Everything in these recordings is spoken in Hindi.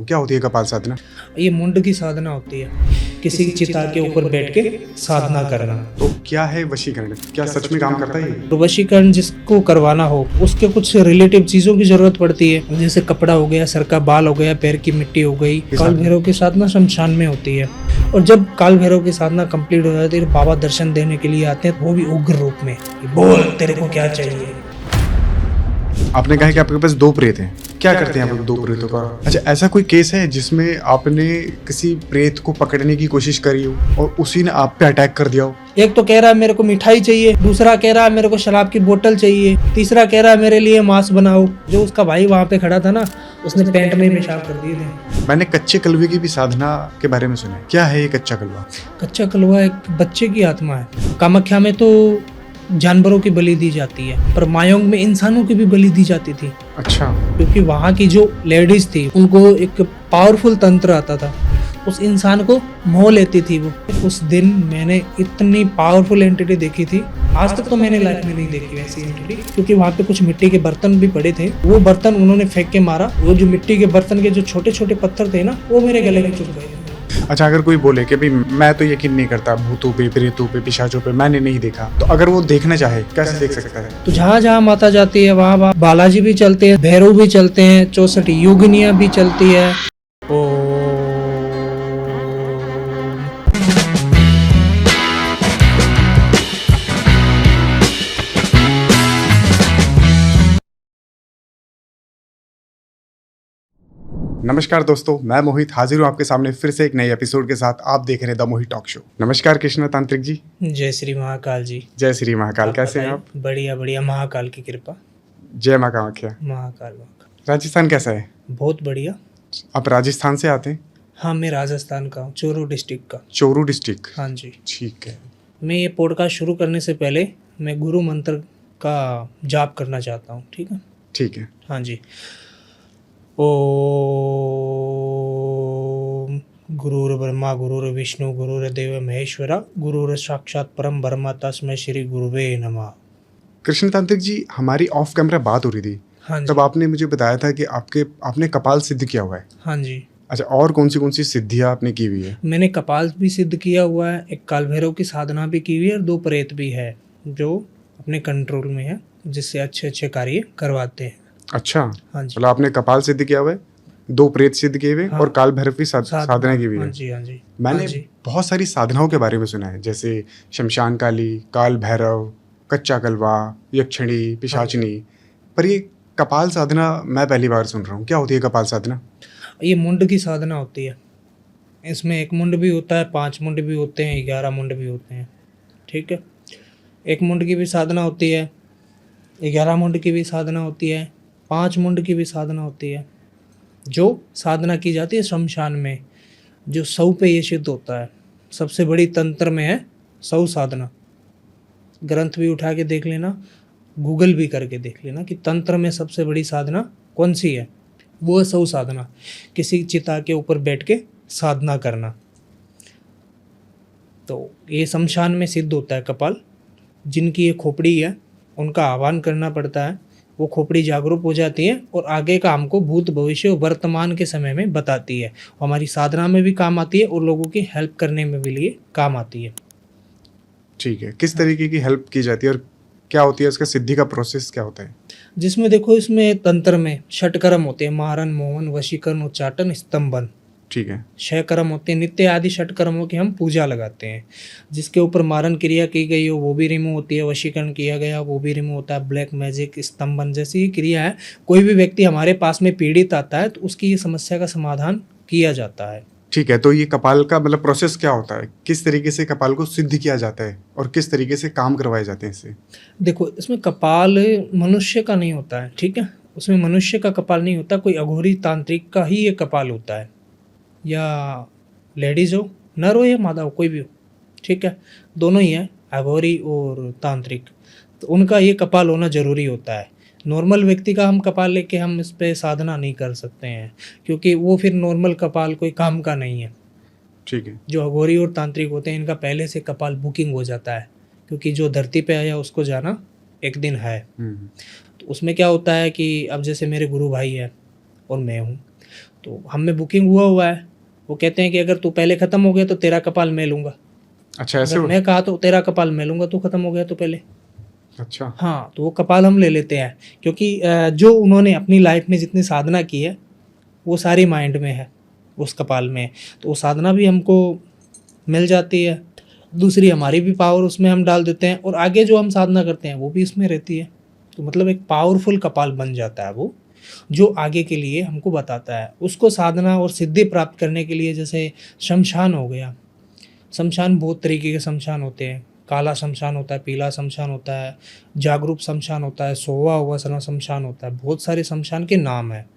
क्या होती है कपाल साधना? ये मुंड की साधना होती है, किसी चिता के ऊपर बैठ के साधना करना। तो क्या है वशीकरण? क्या सच में काम करता है ये? तो वशीकरण जिसको करवाना हो उसके कुछ रिलेटिव चीजों की जरूरत पड़ती है, जैसे कपड़ा हो गया, सर का बाल हो गया, पैर की मिट्टी हो गई। काल भैरव की साधना शमशान में होती है, और जब काल भैरव की साधना कंप्लीट हो जाती है, बाबा दर्शन देने के लिए आते हैं, वो भी उग्र रूप में। बोल तेरे को क्या चाहिए। आपने कहा कि आपके पास 2 प्रेत हैं, क्या करते हैं आप लोग 2 प्रेतों का? अच्छा, ऐसा कोई केस है जिसमें आपने किसी प्रेत को पकड़ने की कोशिश करी हो और उसी ने आप पे अटैक कर दिया हो? एक तो कह रहा है मेरे को मिठाई चाहिए, दूसरा कह रहा है मेरे को शराब की बोतल चाहिए, तीसरा कह रहा है मेरे लिए मांस बनाओ। जो उसका भाई वहाँ पे खड़ा था ना, उसने पैंट में पेशाब कर दिए थे। मैंने कच्चे कलवे की भी साधना के बारे में सुना है, क्या है ये कच्चा कलवा? कच्चा कलवा एक बच्चे की आत्मा है। कामाख्या में तो जानवरों की बलि दी जाती है, पर मायोंग में इंसानों की भी बलि दी जाती थी। अच्छा, क्योंकि वहाँ की जो लेडीज थी उनको एक पावरफुल तंत्र आता था, उस इंसान को मोह लेती थी वो। उस दिन मैंने इतनी पावरफुल एंटिटी देखी थी, आज तक तो मैंने लाइफ में नहीं देखी वैसी एंटिटी। क्योंकि वहाँ पे कुछ मिट्टी के बर्तन भी पड़े थे, वो बर्तन उन्होंने फेंक के मारा। वो जो मिट्टी के बर्तन के जो छोटे छोटे पत्थर थे ना, वो मेरे गले में चुभ गए। अच्छा, अगर कोई बोले कि भाई मैं तो यकीन नहीं करता भूतों पे, प्रेतों पे, पिशाचों पे, मैंने नहीं देखा, तो अगर वो देखना चाहे कैसे देख सकता है? तो जहाँ जहाँ माता जाती है वहाँ बालाजी भी चलते हैं, भैरव भी चलते हैं, 64 योगिनियाँ भी चलती है। नमस्कार दोस्तों, मैं मोहित हाजिर हूँ आपके सामने फिर से एक नए एपिसोड के साथ। आप देख रहे हैं द मोहित टॉक शो। नमस्कार कृष्ण तांत्रिक जी। जय श्री महाकाल जी। जय श्री महाकाल, कैसे हैं आप? बढ़िया बढ़िया, महाकाल की कृपा। जय माँ कामाख्या। महाकाल। राजस्थान कैसा है? बहुत बढ़िया। आप राजस्थान से आते हैं? हाँ, मैं राजस्थान का हूँ, चूरू डिस्ट्रिक्ट का। चोरू डिस्ट्रिक्ट? हाँ जी। ठीक है। मैं ये पॉडकास्ट शुरू करने से पहले मैं गुरु मंत्र का जाप करना चाहता हूँ, ठीक है? ठीक है। हाँ जी। ओम गुरुर्ब्रह्मा गुरुर्विष्णु गुरुर्देव महेश्वरा गुरुर साक्षात परम ब्रह्म तस्मै श्री गुरुवे नमः। कृष्ण तांत्रिक जी, हमारी ऑफ कैमरा बात हो रही थी, हाँ जी। तब आपने मुझे बताया था कि आपने कपाल सिद्ध किया हुआ है। हाँ जी, अच्छा, और कौन सी सिद्धियाँ आपने की हुई है? मैंने कपाल भी सिद्ध किया हुआ है, एक काल भैरव की साधना भी की हुई है, और 2 प्रेत भी है जो अपने कंट्रोल में है, जिससे अच्छे अच्छे कार्य करवाते हैं। अच्छा, हाँ जी। मतलब आपने कपाल सिद्ध किया हुआ है, 2 प्रेत सिद्ध किए हुए, हाँ। और काल भैरव की साधना की हुई हाँ है। जी। हाँ जी। मैंने हाँ जी। बहुत सारी साधनाओं के बारे में सुना है, जैसे शमशान काली, काल भैरव, कच्चा कलवा, यक्षिणी, पिशाचिनी, पर ये कपाल साधना मैं पहली बार सुन रहा हूँ। क्या होती है कपाल साधना? ये मुंड की साधना होती है। इसमें 1 मुंड भी होता है, 5 मुंड भी होते हैं, 11 मुंड भी होते हैं, ठीक है? 1 मुंड की भी साधना होती है, 11 मुंड की भी साधना होती है, 5 मुंड की भी साधना होती है। जो साधना की जाती है शमशान में, जो 100 पे ये सिद्ध होता है। सबसे बड़ी तंत्र में है 100 साधना। ग्रंथ भी उठा के देख लेना, गूगल भी करके देख लेना कि तंत्र में सबसे बड़ी साधना कौन सी है। वो है 100 साधना, किसी चिता के ऊपर बैठ के साधना करना। तो ये शमशान में सिद्ध होता है कपाल। जिनकी ये खोपड़ी है उनका आह्वान करना पड़ता है, वो खोपड़ी जागरूक हो जाती है और आगे का हमको भूत भविष्य वर्तमान के समय में बताती है। हमारी साधना में भी काम आती है और लोगों की हेल्प करने में भी लिए काम आती है। ठीक है, किस तरीके की हेल्प की जाती है और क्या होती है, इसका सिद्धि का प्रोसेस क्या होता है? जिसमें देखो, इसमें तंत्र में 6 कर्म होते हैं, मारन, मोहन, वशीकरण, उच्चाटन, स्तंभन। ठीक है। 6 कर्म होते हैं। नित्य आदि 6 कर्मों की हम पूजा लगाते हैं। जिसके ऊपर मारन क्रिया की गई हो वो भी रिमूव होती है, वशीकरण किया गया वो भी रिमूव होता है, ब्लैक मैजिक, स्तंभन जैसी ही क्रिया है। कोई भी व्यक्ति हमारे पास में पीड़ित आता है तो उसकी ये समस्या का समाधान किया जाता है। ठीक है, तो ये कपाल का मतलब प्रोसेस क्या होता है? किस तरीके से कपाल को सिद्ध किया जाता है और किस तरीके से काम करवाए जाते हैं इससे? देखो, इसमें कपाल मनुष्य का नहीं होता है, ठीक है? उसमें मनुष्य का कपाल नहीं होता, कोई अघोरी तांत्रिक का ही ये कपाल होता है, या लेडीज हो, नर हो या मादा हो, कोई भी हो, ठीक है? दोनों ही है, अघोरी और तांत्रिक। तो उनका ये कपाल होना जरूरी होता है। नॉर्मल व्यक्ति का हम कपाल लेके हम इस पे साधना नहीं कर सकते हैं, क्योंकि वो फिर नॉर्मल कपाल कोई काम का नहीं है। ठीक है। जो अघोरी और तांत्रिक होते हैं इनका पहले से कपाल बुकिंग हो जाता है, क्योंकि जो धरती पे आया उसको जाना एक दिन है। तो उसमें क्या होता है कि अब जैसे मेरे गुरु भाई है और मैं हूँ, तो हम में बुकिंग हुआ है। वो कहते हैं कि अगर तू पहले ख़त्म हो गया तो तेरा कपाल मैं लूँगा। अच्छा, ऐसे अगर हो? मैं कहा तो तेरा कपाल मैं लूँगा, तू ख़त्म हो गया तो पहले। अच्छा। हाँ, तो वो कपाल हम ले लेते हैं, क्योंकि जो उन्होंने अपनी लाइफ में जितनी साधना की है वो सारी माइंड में है, उस कपाल में। तो वो साधना भी हमको मिल जाती है, दूसरी हमारी भी पावर उसमें हम डाल देते हैं, और आगे जो हम साधना करते हैं वो भी इसमें रहती है। तो मतलब एक पावरफुल कपाल बन जाता है वो, जो आगे के लिए हमको बताता है। उसको साधना और सिद्धि प्राप्त करने के लिए, जैसे शमशान हो गया, शमशान बहुत तरीके के शमशान होते हैं। काला शमशान होता है, पीला शमशान होता है, जागरूक शमशान होता है, सोवा हुआ शमशान होता है, बहुत सारे शमशान के नाम हैं।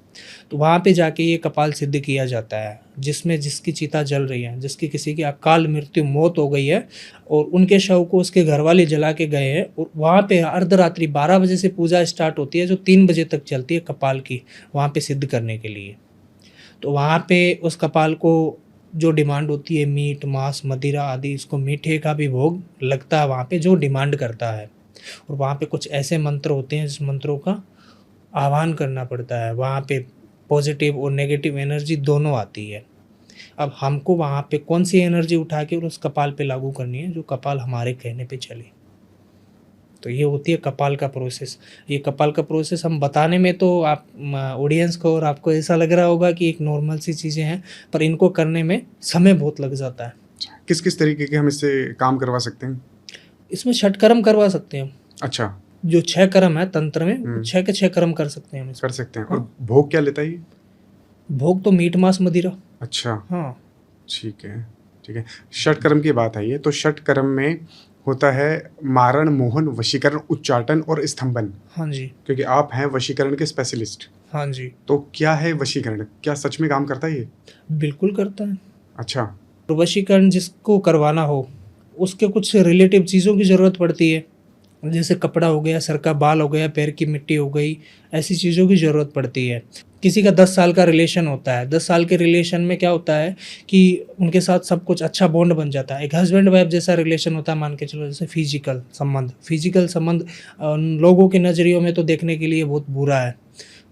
तो वहाँ पे जाके ये कपाल सिद्ध किया जाता है, जिसमें जिसकी चिता जल रही है, जिसकी किसी की अकाल मृत्यु मौत हो गई है और उनके शव को उसके घर वाले जला के गए हैं, और वहाँ पे अर्धरात्रि 12 बजे से पूजा स्टार्ट होती है, जो 3 बजे तक चलती है कपाल की, वहाँ पे सिद्ध करने के लिए। तो वहाँ पे उस कपाल को जो डिमांड होती है, मीट मांस मदिरा आदि, इसको मीठे का भी भोग लगता है वहाँ पे, जो डिमांड करता है। और वहाँ पे कुछ ऐसे मंत्र होते हैं जिस मंत्रों का आह्वान करना पड़ता है। वहाँ पे पॉजिटिव और नेगेटिव एनर्जी दोनों आती है। अब हमको वहाँ पे कौन सी एनर्जी उठा के और उस कपाल पे लागू करनी है, जो कपाल हमारे कहने पे चले। तो ये होती है कपाल का प्रोसेस। ये कपाल का प्रोसेस हम बताने में तो आप ऑडियंस को और आपको ऐसा लग रहा होगा कि एक नॉर्मल सी चीज़ें हैं, पर इनको करने में समय बहुत लग जाता है। किस किस तरीके के हम इससे काम करवा सकते हैं? इसमें 6 कर्म करवा सकते हैं हम। अच्छा, जो 6 कर्म है तंत्र में, 6 के 6 कर्म कर सकते हैं हम इसमें। कर सकते हैं। और भोग क्या लेता है ये? भोग तो मीट मांस मदिरा। अच्छा, हाँ, ठीक है, ठीक है। षट कर्म की बात आई है, तो षट कर्म में होता है मारण, मोहन, वशीकरण, उच्चाटन और स्तंभन। हाँ जी, क्योंकि आप हैं वशीकरण के स्पेशलिस्ट, हाँ जी, तो क्या है वशीकरण? क्या सच में काम करता है ये? बिल्कुल करता है। अच्छा, और वशीकरण जिसको करवाना हो, उसके कुछ रिलेटिव चीज़ों की ज़रूरत पड़ती है, जैसे कपड़ा हो गया, सर का बाल हो गया, पैर की मिट्टी हो गई, ऐसी चीज़ों की ज़रूरत पड़ती है। किसी का 10 साल का रिलेशन होता है, 10 साल के रिलेशन में क्या होता है कि उनके साथ सब कुछ अच्छा बॉन्ड बन जाता है। एक हस्बैंड वाइफ जैसा रिलेशन होता है, मान के चलो, जैसे फिजिकल संबंध लोगों के नज़रियों में तो देखने के लिए बहुत बुरा है,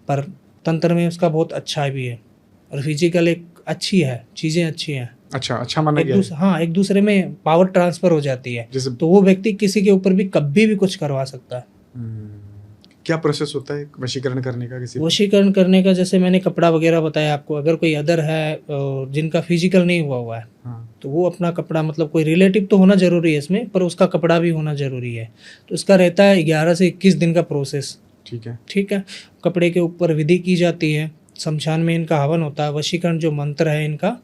पर तंत्र में उसका बहुत अच्छा भी है। और फिजिकल एक अच्छी है, चीज़ें अच्छी हैं, अच्छा माना गया है। हाँ, एक दूसरे में पावर ट्रांसफ़र हो जाती है, जैसे तो वो व्यक्ति किसी के ऊपर भी कभी भी कुछ करवा सकता है। क्या प्रोसेस होता है वशीकरण करने का किसी? वशीकरण करने का, जैसे मैंने कपड़ा वगैरह बताया आपको, अगर कोई अदर है जिनका फिजिकल नहीं हुआ है, हाँ, तो वो अपना कपड़ा, मतलब कोई रिलेटिव तो होना ज़रूरी है इसमें, पर उसका कपड़ा भी होना ज़रूरी है। तो इसका रहता है 11 से 21 दिन का प्रोसेस। ठीक है, ठीक है, कपड़े के ऊपर विधि की जाती है, शमशान में इनका हवन होता है, वशीकरण जो मंत्र है इनका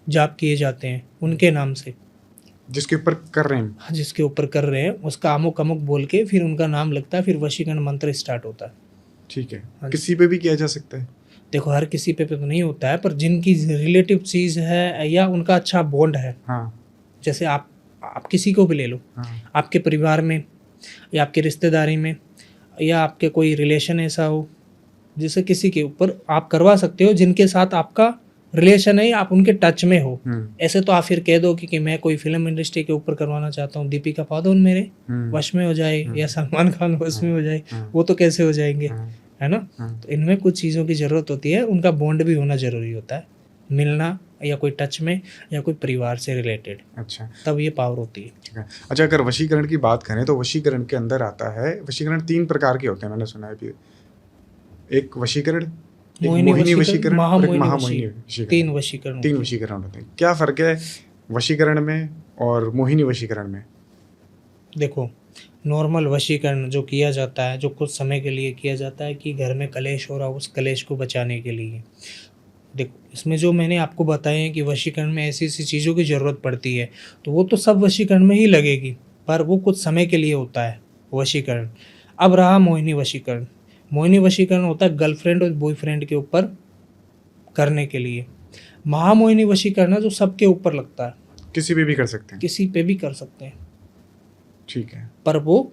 जाप किए जाते हैं उनके नाम से, जिसके ऊपर कर रहे हैं। जिसके ऊपर कर रहे हैं उसका अमुक अमुक बोल के फिर उनका नाम लगता है, फिर वशीकरण मंत्र स्टार्ट होता है। ठीक है, हाँ जी। किसी पे भी किया जा सकता है? देखो, हर किसी पे तो नहीं होता है, पर जिनकी रिलेटिव चीज़ है या उनका अच्छा बॉन्ड है, हाँ, जैसे आप किसी को भी ले लो, हाँ, आपके परिवार में या आपके रिश्तेदारी में या आपके कोई रिलेशन ऐसा हो, जिसे किसी के ऊपर आप करवा सकते हो, जिनके साथ आपका रिलेशन है, आप उनके टच में हो। ऐसे तो आप फिर कह दो कि मैं कोई फिल्म इंडस्ट्री के ऊपर करवाना चाहता हूँ, दीपिका पादुकोण मेरे वश में हो जाए या सलमान खान वश में हो जाए, वो तो कैसे हो जाएंगे, है ना। तो इनमें कुछ चीज़ों की ज़रूरत होती है, उनका बॉन्ड भी होना ज़रूरी होता है, मिलना या कोई टच में या कोई परिवार से रिलेटेड, अच्छा, तब ये पावर होती है। ठीक है। अच्छा, अगर वशीकरण की बात करें तो वशीकरण के अंदर आता है, वशीकरण 3 प्रकार के होते हैं, मैंने सुना है भी। एक वशीकरण, एक मोहिनी वशीकरण और एक महामोहिनी वशीकरण। 3 वशीकरण 3 वशीकरण होते हैं। क्या फ़र्क है वशीकरण में और मोहिनी वशीकरण में? देखो, नॉर्मल वशीकरण जो किया जाता है, जो कुछ समय के लिए किया जाता है कि घर में कलेश हो रहा हो, उस कलेश को बचाने के लिए। देखो, इसमें जो मैंने आपको बताया है कि वशीकरण में ऐसी ऐसी चीज़ों की ज़रूरत पड़ती है, तो वो तो सब वशीकरण में ही लगेगी, पर वो कुछ समय के लिए होता है वशीकरण। अब रहा मोहिनी वशीकरण। मोहिनी वशीकरण होता है गर्लफ्रेंड और बॉयफ्रेंड के ऊपर करने के लिए। महामोहिनी वशीकरण है जो सबके ऊपर लगता है, किसी पे भी कर सकते हैं। किसी पे भी कर सकते हैं, ठीक है, पर वो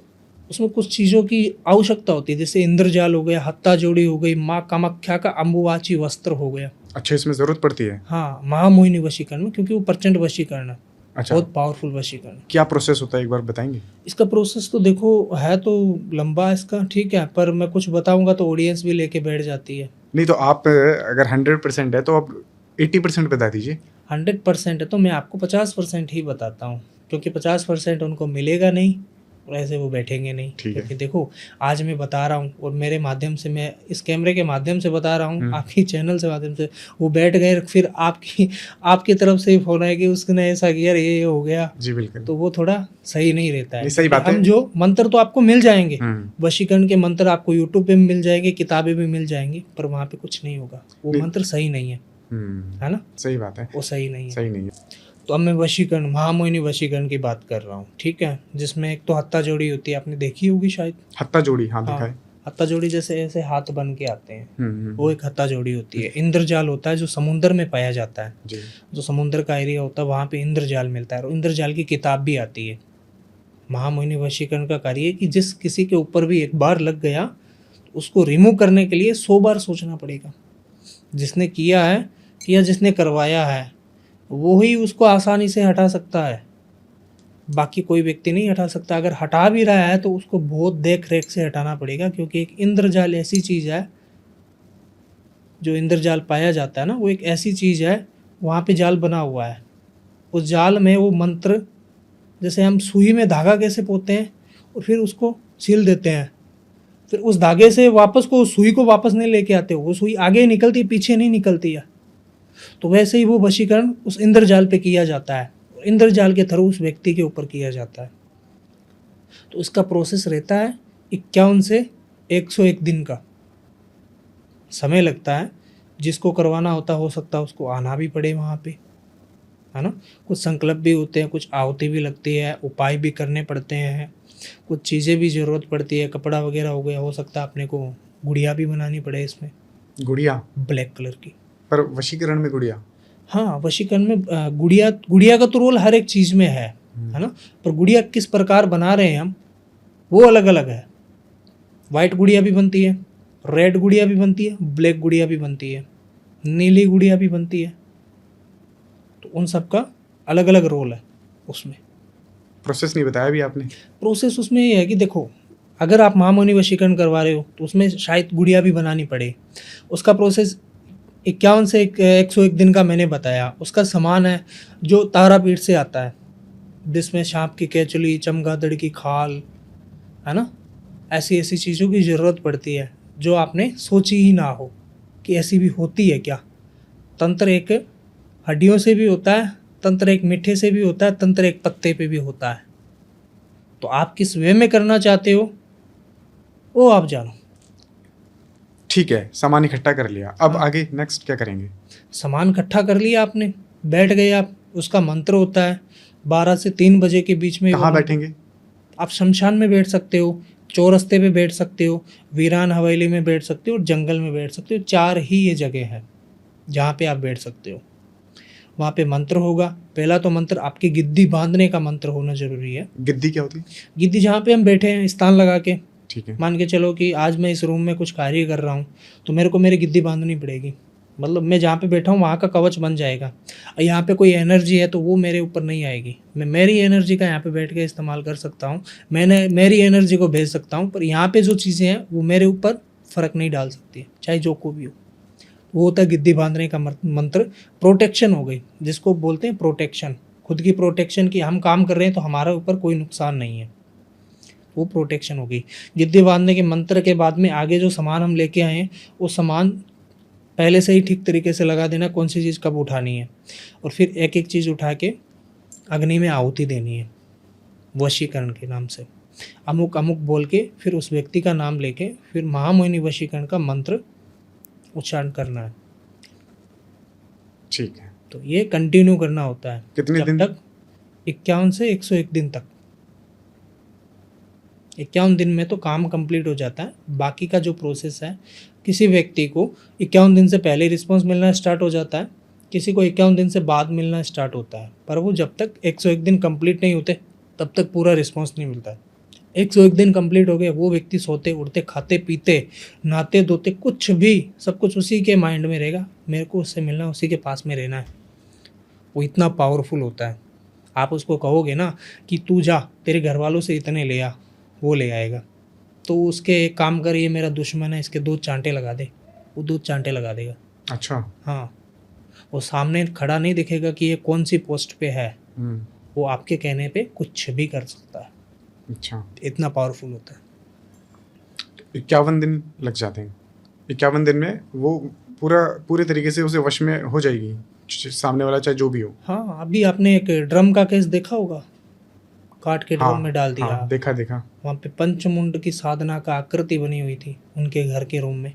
उसमें कुछ चीज़ों की आवश्यकता होती है, जैसे इंद्रजाल हो गया, हत्ता जोड़ी हो गई, माँ कामाख्या का अम्बुवाची वस्त्र हो गया। अच्छा, इसमें ज़रूरत पड़ती है? हाँ, महामोहिनी वशीकरण में, क्योंकि वो प्रचंड वशीकरण है, अच्छा, बहुत पावरफुल वशीकरण। क्या प्रोसेस होता है, एक बार बताएंगे? इसका प्रोसेस तो देखो है तो लंबा इसका, ठीक है, पर मैं कुछ बताऊंगा तो ऑडियंस भी लेके बैठ जाती है। नहीं तो आप अगर 100% है तो आप 80% बता दीजिए। 100% है तो मैं आपको 50% ही बताता हूँ, क्योंकि 50% उनको मिलेगा नहीं और ऐसे वो बैठेंगे नहीं। ठीक है। क्योंकि देखो, आज मैं बता रहा हूँ और मेरे माध्यम से, मैं इस कैमरे के माध्यम से बता रहा हूँ, आपकी चैनल से माध्यम से, वो बैठ गए, फिर आपकी तरफ से ही फोन आया कि उसने ऐसा किया, ये हो गया, जी बिल्कुल। तो वो थोड़ा सही नहीं रहता है। नहीं, सही क्योंकि बात है। हम जो मंत्र तो आपको मिल जाएंगे, हम्म। वशीकरण के मंत्र आपको यूट्यूब पे भी मिल जाएंगे, किताबें भी मिल जाएंगी, पर वहाँ पे कुछ नहीं होगा, वो नहीं। मंत्र सही नहीं है, है ना, सही बात है। वो सही नहीं है। सही नहीं है। तो अब मैं वशीकरण, महामोहिनी वशीकरण की बात कर रहा हूँ, ठीक है, जिसमें एक तो हत्ता जोड़ी होती है, आपने देखी होगी शायद। हत्ता जोड़ी, हाँ देखा हाँ, है। हत्ता जोड़ी जैसे ऐसे हाथ बन के आते हैं, हम्म। वो एक हत्ता जोड़ी होती है। इंद्रजाल होता है जो समुद्र में पाया जाता है, जी। जो समुद्र का एरिया होता है वहाँ पे इंद्रजाल मिलता है, और इंद्रजाल की किताब भी आती है। महामोहिनी वशीकरण का कार्य है कि जिस किसी के ऊपर भी एक बार लग गया, तो उसको रिमूव करने के लिए 100 बार सोचना पड़ेगा। जिसने किया है या जिसने करवाया है, वो ही उसको आसानी से हटा सकता है, बाकी कोई व्यक्ति नहीं हटा सकता। अगर हटा भी रहा है तो उसको बहुत देख रेख से हटाना पड़ेगा, क्योंकि एक इंद्रजाल ऐसी चीज़ है, जो इंद्रजाल पाया जाता है ना, वो एक ऐसी चीज़ है, वहाँ पे जाल बना हुआ है, उस जाल में वो मंत्र, जैसे हम सुई में धागा कैसे पोते हैं और फिर उसको सील देते हैं, फिर उस धागे से वापस को, उस सुई को वापस नहीं लेके आते, वो सुई आगे ही निकलती, पीछे नहीं निकलती है। तो वैसे ही वो वशीकरण उस इंद्रजाल पे किया जाता है, इंद्रजाल के थ्रू उस व्यक्ति के ऊपर किया जाता है। तो इसका प्रोसेस रहता है 51 से 101 दिन का समय लगता है। जिसको करवाना होता हो सकता है उसको आना भी पड़े वहाँ पे, है ना। कुछ संकल्प भी होते हैं, कुछ आहुति भी लगती है, उपाय भी करने पड़ते हैं, कुछ चीज़ें भी ज़रूरत पड़ती है, कपड़ा वगैरह हो गया, हो सकता है अपने को गुड़िया भी बनानी पड़े इसमें, गुड़िया, ब्लैक कलर की। पर वशीकरण में गुड़िया? हाँ, वशीकरण में गुड़िया का तो रोल हर एक चीज़ में है ना, पर गुड़िया किस प्रकार बना रहे हैं हम, वो अलग अलग है। वाइट गुड़िया भी बनती है, रेड गुड़िया भी बनती है, ब्लैक गुड़िया भी बनती है, नीली गुड़िया भी बनती है, तो उन सब का अलग अलग रोल है उसमें। प्रोसेस नहीं बताया अभी आपने। प्रोसेस उसमें ये है कि देखो, अगर आप महामोहिनी वशीकरण करवा रहे हो तो उसमें शायद गुड़िया भी बनानी पड़े। उसका प्रोसेस 51 से 101 दिन का मैंने बताया। उसका सामान है जो तारापीठ से आता है, जिसमें सांप की केचुली, चमगादड़ की खाल, है ना, ऐसी ऐसी चीज़ों की ज़रूरत पड़ती है जो आपने सोची ही ना हो कि ऐसी भी होती है क्या। तंत्र एक हड्डियों से भी होता है, तंत्र एक मीठे से भी होता है, तंत्र एक पत्ते पे भी होता है। तो आप किस वे में करना चाहते हो वो आप जानो। ठीक है, सामान इकट्ठा कर लिया, अब आगे नेक्स्ट क्या करेंगे? सामान इकट्ठा कर लिया आपने, बैठ गए आप। उसका मंत्र होता है 12 से 3 बजे के बीच में। कहाँ बैठेंगे? आप शमशान में बैठ सकते हो, चौरस्ते पे बैठ सकते हो, वीरान हवेली में बैठ सकते हो, और जंगल में बैठ सकते हो। 4 ही ये जगह है जहाँ पे आप बैठ सकते हो। वहाँ पे मंत्र होगा। पहला तो मंत्र आपकी गिद्दी बांधने का मंत्र होना जरूरी है। गिद्दी क्या होती है? गिद्दी जहाँ पे हम बैठे हैं स्थान लगा के, ठीक है। मान के चलो कि आज मैं इस रूम में कुछ कार्य कर रहा हूँ तो मेरे को मेरी गिद्दी बांधनी पड़ेगी, मतलब मैं जहाँ पे बैठा हूँ वहाँ का कवच बन जाएगा। यहाँ पे कोई एनर्जी है तो वो मेरे ऊपर नहीं आएगी, मैं मेरी एनर्जी का यहाँ पे बैठ के इस्तेमाल कर सकता हूँ, मैंने मेरी एनर्जी को भेज सकता हूँ। पर यहाँ पे जो चीज़ें हैं वो मेरे ऊपर फ़र्क नहीं डाल सकती, चाहे जो को भी हो। वो होता है गिद्दी बांधने का मंत्र। प्रोटेक्शन हो गई, जिसको बोलते हैं प्रोटेक्शन, खुद की प्रोटेक्शन की। हम काम कर रहे हैं तो हमारे ऊपर कोई नुकसान नहीं है, वो प्रोटेक्शन हो गई। गिद्दी बांधने के मंत्र के बाद में आगे जो सामान हम लेके आए हैं वो सामान पहले से ही ठीक तरीके से लगा देना, कौन सी चीज़ कब उठानी है, और फिर एक एक चीज़ उठा के अग्नि में आहुति देनी है वशीकरण के नाम से। अमुक अमुक बोल के फिर उस व्यक्ति का नाम लेके फिर महामोहिनी वशीकरण का मंत्र उच्चारण करना है। ठीक है। तो ये कंटिन्यू करना होता है। कितने दिन तक? 51 से 101 दिन तक। 51 दिन में तो काम कंप्लीट हो जाता है। बाकी का जो प्रोसेस है, किसी व्यक्ति को 51 दिन से पहले रिस्पांस मिलना स्टार्ट हो जाता है, किसी को 51 दिन से बाद मिलना स्टार्ट होता है। पर वो जब तक 101 दिन कंप्लीट नहीं होते तब तक पूरा रिस्पांस नहीं मिलता है। 101 दिन कंप्लीट हो गए, वो व्यक्ति सोते उठते खाते पीते नहाते धोते कुछ भी सब कुछ उसी के माइंड में रहेगा, मेरे को उससे मिलना, उसी के पास में रहना है। वो इतना पावरफुल होता है। आप उसको कहोगे ना कि तू जा तेरे घर वालों से इतने ले आ, वो ले आएगा। तो उसके एक काम कर, ये मेरा दुश्मन है, इसके 2 चांटे लगा दे, वो दूध चांटे लगा देगा। अच्छा। हाँ, वो सामने खड़ा नहीं दिखेगा कि ये कौन सी पोस्ट पे है, हम्म। वो आपके कहने पे कुछ भी कर सकता है, अच्छा। इतना पावरफुल होता है। 51 दिन लग जाते हैं। 51 दिन में वो पूरे तरीके से उसे वश में हो जाएगी, सामने वाला चाहे जो भी हो। हाँ, अभी आपने एक ड्रम का केस देखा होगा, काट के ड्रम में डाल दिया। हाँ, देखा। वहाँ पे पंचमुंड की साधना का आकृति बनी हुई थी उनके घर के रूम में।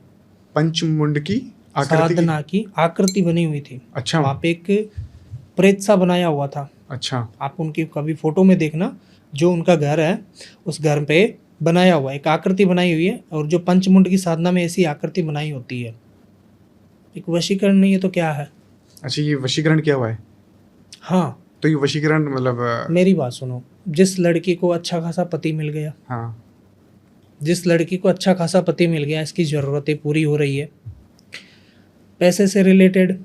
पंचमुंड की आकृति साधना की आकृति बनी हुई थी। अच्छा। वहाँ पे एक प्रेत सा बनाया हुआ था। अच्छा। आप उनकी कभी फोटो में देखना, जो उनका घर है उस घर पे बनाया हुआ एक आकृति बनाई हुई है। और जो पंचमुंड की साधना में ऐसी आकृति बनाई होती है, एक वशीकरण नहीं है तो क्या है। अच्छा, ये वशीकरण किया हुआ है? हाँ, तो ये वशीकरण मतलब मेरी बात सुनो, जिस लड़की को अच्छा खासा पति मिल गया, हाँ, जिस लड़की को अच्छा खासा पति मिल गया, इसकी ज़रूरतें पूरी हो रही है, पैसे से रिलेटेड,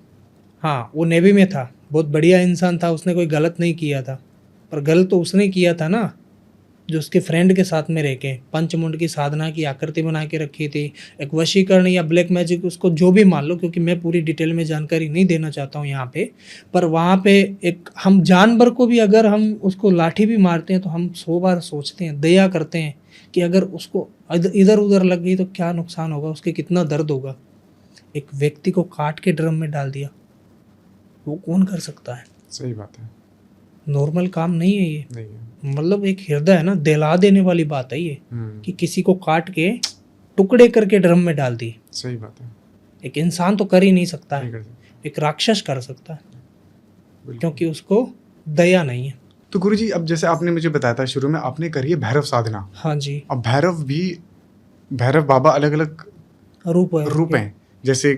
हाँ वो नेवी में था, बहुत बढ़िया इंसान था, उसने कोई गलत नहीं किया था, पर गलत तो उसने किया था ना जो उसके फ्रेंड के साथ में रह के पंचमुंड की साधना की आकृति बना के रखी थी। एक वशीकरण या ब्लैक मैजिक, उसको जो भी मान लो, क्योंकि मैं पूरी डिटेल में जानकारी नहीं देना चाहता हूँ यहाँ पे। पर वहाँ पे एक हम जानवर को भी अगर हम उसको लाठी भी मारते हैं तो हम 100 बार सोचते हैं, दया करते हैं कि अगर उसको इधर उधर लग गई तो क्या नुकसान होगा, उसके कितना दर्द होगा। एक व्यक्ति को काट के ड्रम में डाल दिया, वो कौन कर सकता है? सही बात है। नॉर्मल काम नहीं है ये, नहीं है। मतलब एक हृदय है ना, दिला देने वाली बात है ये, हम्म। कि किसी को काट के टुकड़े करके ड्रम में डाल दी। सही बात है। एक इंसान तो कर ही नहीं सकता नहीं है, कर सकते। एक राक्षस कर सकता है, बिल्कुल। क्योंकि उसको दया नहीं है। तो गुरुजी, अब जैसे आपने मुझे बताया था शुरू में, आपने करी है भैरव साधना। हाँ जी, अब भैरव बाबा अलग अलग रूप है। हैं, जैसे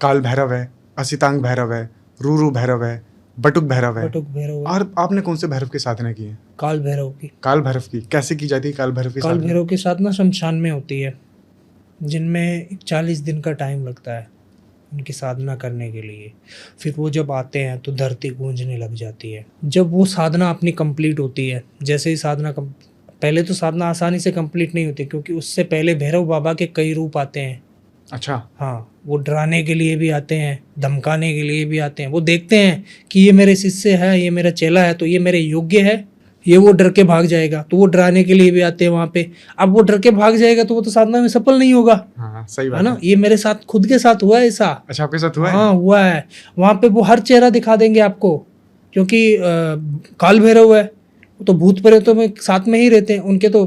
काल भैरव है, असितांग भैरव है, रूरू भैरव है, बटुक भैरव है। बटुक भैरव है। और आपने कौन से भैरव की साधना की है? काल भैरव की। काल भैरव की कैसे की जाती है? काल भैरव की काल साधना भैरव की साधना शमशान में होती है, जिनमें 40 दिन का टाइम लगता है उनकी साधना करने के लिए। फिर वो जब आते हैं तो धरती गूंजने लग जाती है। जब वो साधना अपनी कंप्लीट होती है, जैसे ही साधना पहले तो साधना आसानी से कंप्लीट नहीं होती, क्योंकि उससे पहले भैरव बाबा के कई रूप आते हैं। अच्छा। हाँ, वो डराने के लिए भी आते हैं, धमकाने के लिए भी आते हैं। वो देखते हैं कि ये मेरे शिष्य है, ये मेरा चेला है, तो ये मेरे योग्य है, ये वो डर के भाग जाएगा, तो वो डराने के लिए भी आते हैं वहाँ पे। अब वो डर के भाग जाएगा तो वो तो साधना में सफल नहीं होगा, हाँ, सही बात है ना। ये मेरे साथ, खुद के साथ हुआ है ऐसा। अच्छा, आपके साथ हुआ है? हाँ, हुआ है। वहाँ पे वो हर चेहरा दिखा देंगे आपको, क्योंकि काल भैरव है, वो तो भूत प्रेतों में साथ में ही रहते हैं। उनके तो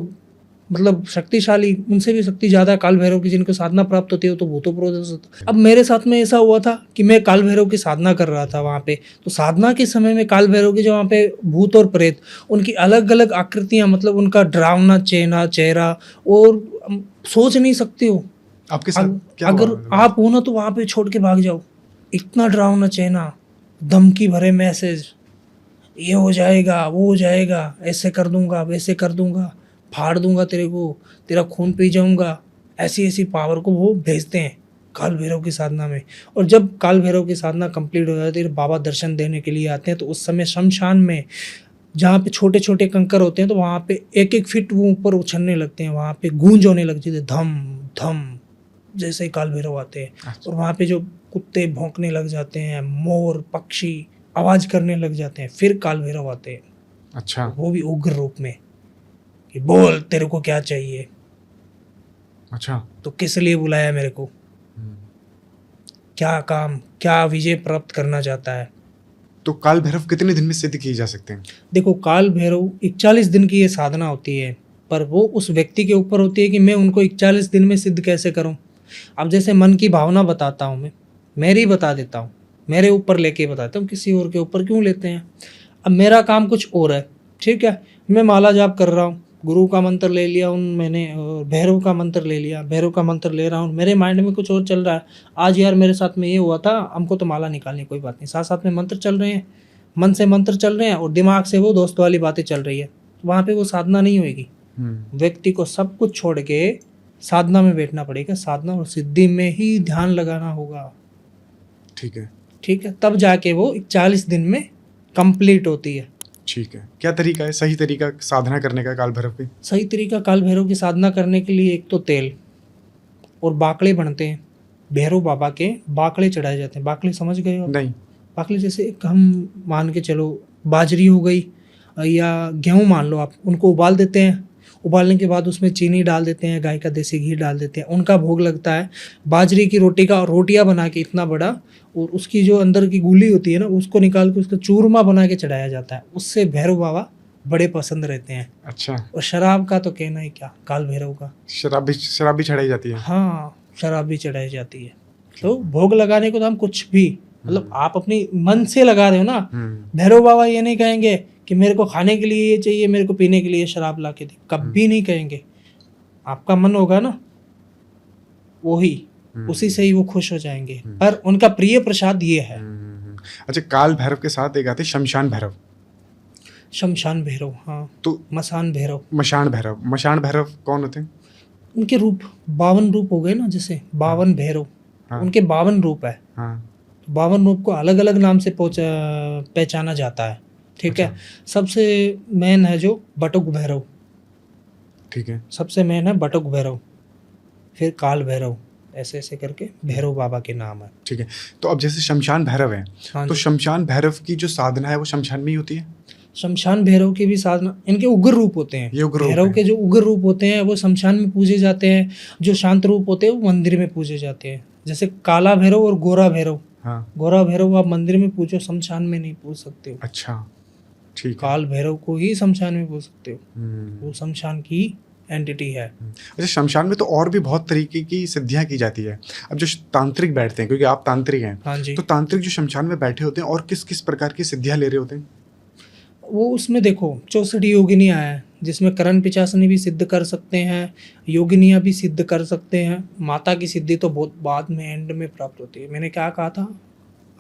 मतलब शक्तिशाली, उनसे भी शक्ति ज़्यादा काल भैरव की, जिनको साधना प्राप्त होती है तो भूतों प्रेत। अब मेरे साथ में ऐसा हुआ था कि मैं काल भैरव की साधना कर रहा था वहाँ पे, तो साधना के समय में काल भैरव के जो वहाँ पे भूत और प्रेत, उनकी अलग अलग आकृतियाँ, मतलब उनका डरावना चेहरा, और सोच नहीं सकते हो। आपके साथ क्या अगर हुआ? आप हो ना तो वहाँ पे छोड़ के भाग जाओ। इतना डरावना चेहरा, धमकी भरे मैसेज, ये हो जाएगा, वो हो जाएगा, ऐसे कर दूंगा, वैसे कर दूंगा, फाड़ दूंगा तेरे को, तेरा खून पी जाऊंगा, ऐसी ऐसी पावर को वो भेजते हैं काल भैरव की साधना में। और जब काल भैरव की साधना कंप्लीट हो जाती है, बाबा दर्शन देने के लिए आते हैं, तो उस समय शमशान में जहाँ पे छोटे छोटे कंकर होते हैं, तो वहाँ पे 1-1 फीट वो ऊपर उछलने लगते हैं, वहाँ पे गूंज होने लगती है, धम धम, जैसे ही काल भैरव आते हैं। अच्छा। और वहाँ पे जो कुत्ते भौंकने लग जाते हैं, मोर पक्षी आवाज़ करने लग जाते हैं, फिर काल भैरव आते हैं। अच्छा। वो भी उग्र रूप में, कि बोल तेरे को क्या चाहिए, अच्छा। तो किस लिए बुलाया मेरे को, क्या काम, क्या विजय प्राप्त करना चाहता है। तो काल भैरव कितने दिन में सिद्ध किए जा सकते हैं? देखो, काल भैरव 41 दिन की ये साधना होती है, पर वो उस व्यक्ति के ऊपर होती है कि मैं उनको 41 दिन में सिद्ध कैसे करूं। अब जैसे मन की भावना बताता हूं, मैं मेरी बता देता हूं, मेरे ऊपर लेके बताता हूं, किसी और के ऊपर क्यों लेते हैं। अब मेरा काम कुछ और है, ठीक है, मैं माला जाप कर रहा हूँ, गुरु का मंत्र ले लिया मैंने, भैरव का मंत्र ले लिया, भैरव का मंत्र ले रहा हूँ, मेरे माइंड में कुछ और चल रहा है। आज यार मेरे साथ में ये हुआ था, हमको तो माला निकालनी, कोई बात नहीं, साथ साथ में मंत्र चल रहे हैं, मन से मंत्र चल रहे हैं और दिमाग से वो दोस्त वाली बातें चल रही है, वहाँ पे वो साधना नहीं होगी। व्यक्ति को सब कुछ छोड़ के साधना में बैठना पड़ेगा, साधना और सिद्धि में ही ध्यान लगाना होगा। ठीक है। ठीक है, तब जाके वो 41 दिन में कंप्लीट होती है। ठीक है। क्या तरीका है, सही तरीका साधना करने का काल भैरव की? सही तरीका काल भैरव की साधना करने के लिए एक तो तेल और बाकड़े बनते हैं, भैरव बाबा के बाकड़े चढ़ाए जाते हैं। बाकड़े समझ गए हो? नहीं। बाकड़े जैसे एक हम मान के चलो बाजरी हो गई या गेहूँ मान लो आप, उनको उबाल देते हैं। उबालने के बाद उसमें चीनी डाल देते हैं, गाय का देसी घी डाल देते हैं, उनका भोग लगता है। बाजरी की रोटी का रोटियां बना के इतना बड़ा, और उसकी जो अंदर की गुली होती है ना, उसको निकाल के उसका चूरमा बना के चढ़ाया जाता है। उससे भैरव बाबा बड़े पसंद रहते हैं। अच्छा, और शराब का तो कहना ही क्या, काल भैरव का। शराब भी चढ़ाई जाती है। हाँ, शराब भी चढ़ाई जाती है। तो भोग लगाने को तो हम कुछ भी, मतलब आप अपनी मन से लगा रहे हो ना। भैरव बाबा ये नहीं कहेंगे कि मेरे को खाने के लिए ये चाहिए, मेरे को पीने के लिए शराब ला के दे, कभी नहीं कहेंगे। आपका मन होगा ना, वही उसी से ही वो खुश हो जाएंगे। पर उनका प्रिय प्रसाद ये है। अच्छा, काल भैरव के साथ एक आते शमशान भैरव। शमशान भैरव, हाँ, तो मसान भैरव, मशान भैरव कौन होते हैं? उनके रूप 52 रूप हो गए ना, जैसे 52 भैरव। हाँ। उनके 52 रूप है। हाँ। 52 रूप को अलग अलग नाम से पहचाना जाता है। ठीक है। सबसे मेन है जो बटुक भैरव। ठीक है। सबसे मेन है बटुक भैरव, फिर काल भैरव, ऐसे ऐसे करके भैरव बाबा के नाम है। ठीक है। तो अब जैसे शमशान भैरव है, हाँ तो जी। शमशान भैरव की जो साधना है वो शमशान में ही होती है? शमशान भैरव की भी साधना, इनके उग्र रूप होते हैं। ये उग्र रूप भैरव हैं। के जो उग्र रूप होते हैं वो शमशान में पूजे जाते हैं। जो शांत रूप होते हैं वो मंदिर में पूजे जाते हैं। जैसे काला भैरव और गोरा भैरव। हाँ। गोरा भैरव आप मंदिर में पूजो, शमशान में नहीं पूज सकते हो। अच्छा, ठीक है। काल भैरव को ही शमशान में पूज सकते हो, हम्म। वो शमशान की एंटिटी है। अच्छा, शमशान में तो और भी बहुत तरीके की सिद्धियां की जाती है। अब जो तांत्रिक बैठते हैं, क्योंकि आप तांत्रिक हैं, हाँ जी। तो तांत्रिक जो शमशान में बैठे होते हैं और किस किस प्रकार की सिद्धियां ले रहे होते हैं? वो उसमें देखो 64 योगिनियाँ हैं, जिसमें करण पिचासनी भी सिद्ध कर सकते हैं, योगिनियाँ भी सिद्ध कर सकते हैं। माता की सिद्धि तो बहुत बाद में एंड में प्राप्त होती है। मैंने क्या कहा था,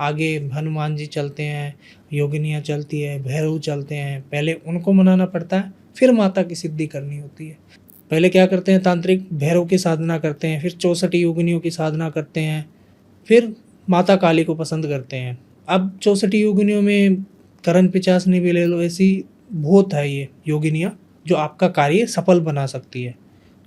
आगे हनुमान जी चलते हैं, योगिनियाँ चलती है, भैरव चलते हैं, पहले उनको मनाना पड़ता है, फिर माता की सिद्धि करनी होती है। पहले क्या करते हैं तांत्रिक, भैरव की साधना करते हैं, फिर 64 योगिनियों की साधना करते हैं, फिर माता काली को पसंद करते हैं। अब 64 योगिनियों में करण पिचासनी भी ले लो, ऐसी बहुत है ये योगिनियाँ जो आपका कार्य सफल बना सकती है।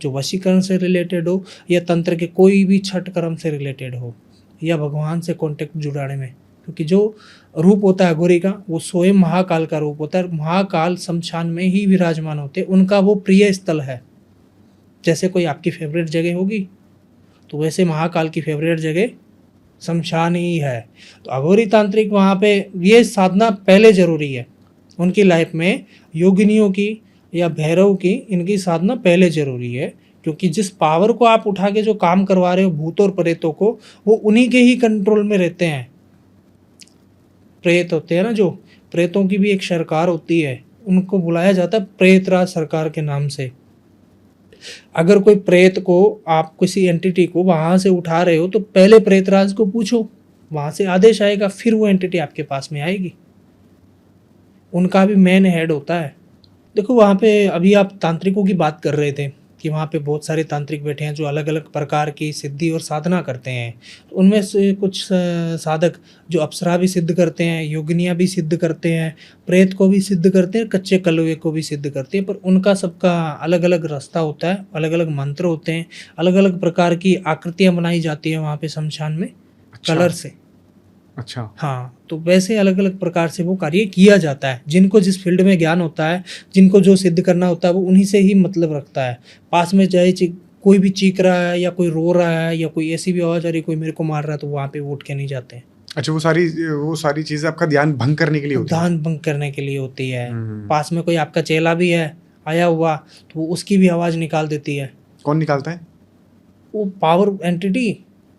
जो वशीकरण से रिलेटेड हो या तंत्र के कोई भी छठ कर्म से रिलेटेड हो या भगवान से कांटेक्ट जुड़ाने में, क्योंकि जो रूप होता है घोरी का वो स्वयं महाकाल का रूप होता है। महाकाल शमशान में ही विराजमान होते हैं, उनका वो प्रिय स्थल है। जैसे कोई आपकी फेवरेट जगह होगी तो वैसे महाकाल की फेवरेट जगह शमशान ही है। तो अघोरी तांत्रिक वहाँ पे ये साधना पहले जरूरी है उनकी लाइफ में। योगिनियों की या भैरव की इनकी साधना पहले जरूरी है, क्योंकि जिस पावर को आप उठा के जो काम करवा रहे हो भूत और प्रेतों को, वो उन्हीं के ही कंट्रोल में रहते हैं। प्रेत होते हैं ना, जो प्रेतों की भी एक सरकार होती है, उनको बुलाया जाता है प्रेतराज सरकार के नाम से। अगर कोई प्रेत को, आप किसी एंटिटी को वहां से उठा रहे हो तो पहले प्रेतराज को पूछो, वहां से आदेश आएगा, फिर वो एंटिटी आपके पास में आएगी। उनका भी मेन हेड होता है। देखो वहाँ पे अभी आप तांत्रिकों की बात कर रहे थे कि वहाँ पे बहुत सारे तांत्रिक बैठे हैं जो अलग अलग प्रकार की सिद्धि और साधना करते हैं। तो उनमें से कुछ साधक जो अप्सरा भी सिद्ध करते हैं, योगिनियाँ भी सिद्ध करते हैं, प्रेत को भी सिद्ध करते हैं, कच्चे कलवे को भी सिद्ध करते हैं। पर उनका सबका अलग अलग रास्ता होता है, अलग अलग मंत्र होते हैं, अलग अलग प्रकार की आकृतियाँ बनाई जाती हैं वहाँ पे शमशान में कलर से। अच्छा। हाँ, तो वैसे अलग अलग प्रकार से वो कार्य किया जाता है। जिनको जिस फील्ड में ज्ञान होता है, जिनको जो सिद्ध करना होता है, वो उन्हीं से ही मतलब रखता है। पास में चाहे कोई भी चीख रहा है या कोई रो रहा है या कोई ऐसी भी आवाज़ आ रही है कोई मेरे को मार रहा है, तो वहाँ पे वो उठ के नहीं जाते हैं। अच्छा, वो सारी चीजें आपका ध्यान भंग करने के लिए होती है? ध्यान भंग करने के लिए होती है। पास में कोई आपका चेला भी है आया हुआ तो वो उसकी भी आवाज़ निकाल देती है। कौन निकालता है? वो पावर एंटिटी,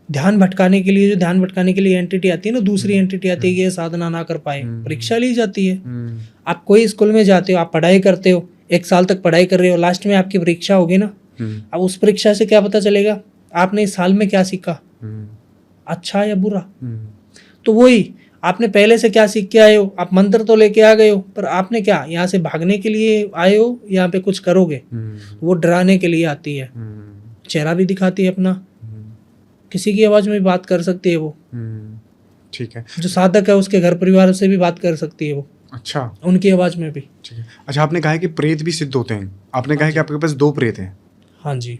ध्यान भटकाने के लिए, जो ध्यान भटकाने के लिए एंटिटी आती है ना, दूसरी एंटिटी आती है कि ये साधना ना कर पाए, परीक्षा ली जाती है। आप कोई स्कूल में जाते हो, आप पढ़ाई करते हो, 1 साल तक पढ़ाई कर रहे हो, लास्ट में आपकी परीक्षा होगी ना। अब उस परीक्षा से क्या पता चलेगा आपने इस साल में क्या सीखा, अच्छा या बुरा। तो वही आपने पहले से क्या सीख के आए हो। आप मंत्र तो लेके आ गए हो, पर आपने क्या यहाँ से भागने के लिए आए हो, यहाँ पे कुछ करोगे। वो डराने के लिए आती है, चेहरा भी दिखाती है अपना, किसी की आवाज में भी बात कर सकती है वो। ठीक है। जो साधक है उसके घर परिवार से भी बात कर सकती है वो। अच्छा, उनकी आवाज में भी। ठीक है। अच्छा, आपने कहा है कि प्रेत भी सिद्ध होते हैं। आपने कहा है कि आपके पास 2 प्रेत हैं। हाँ जी।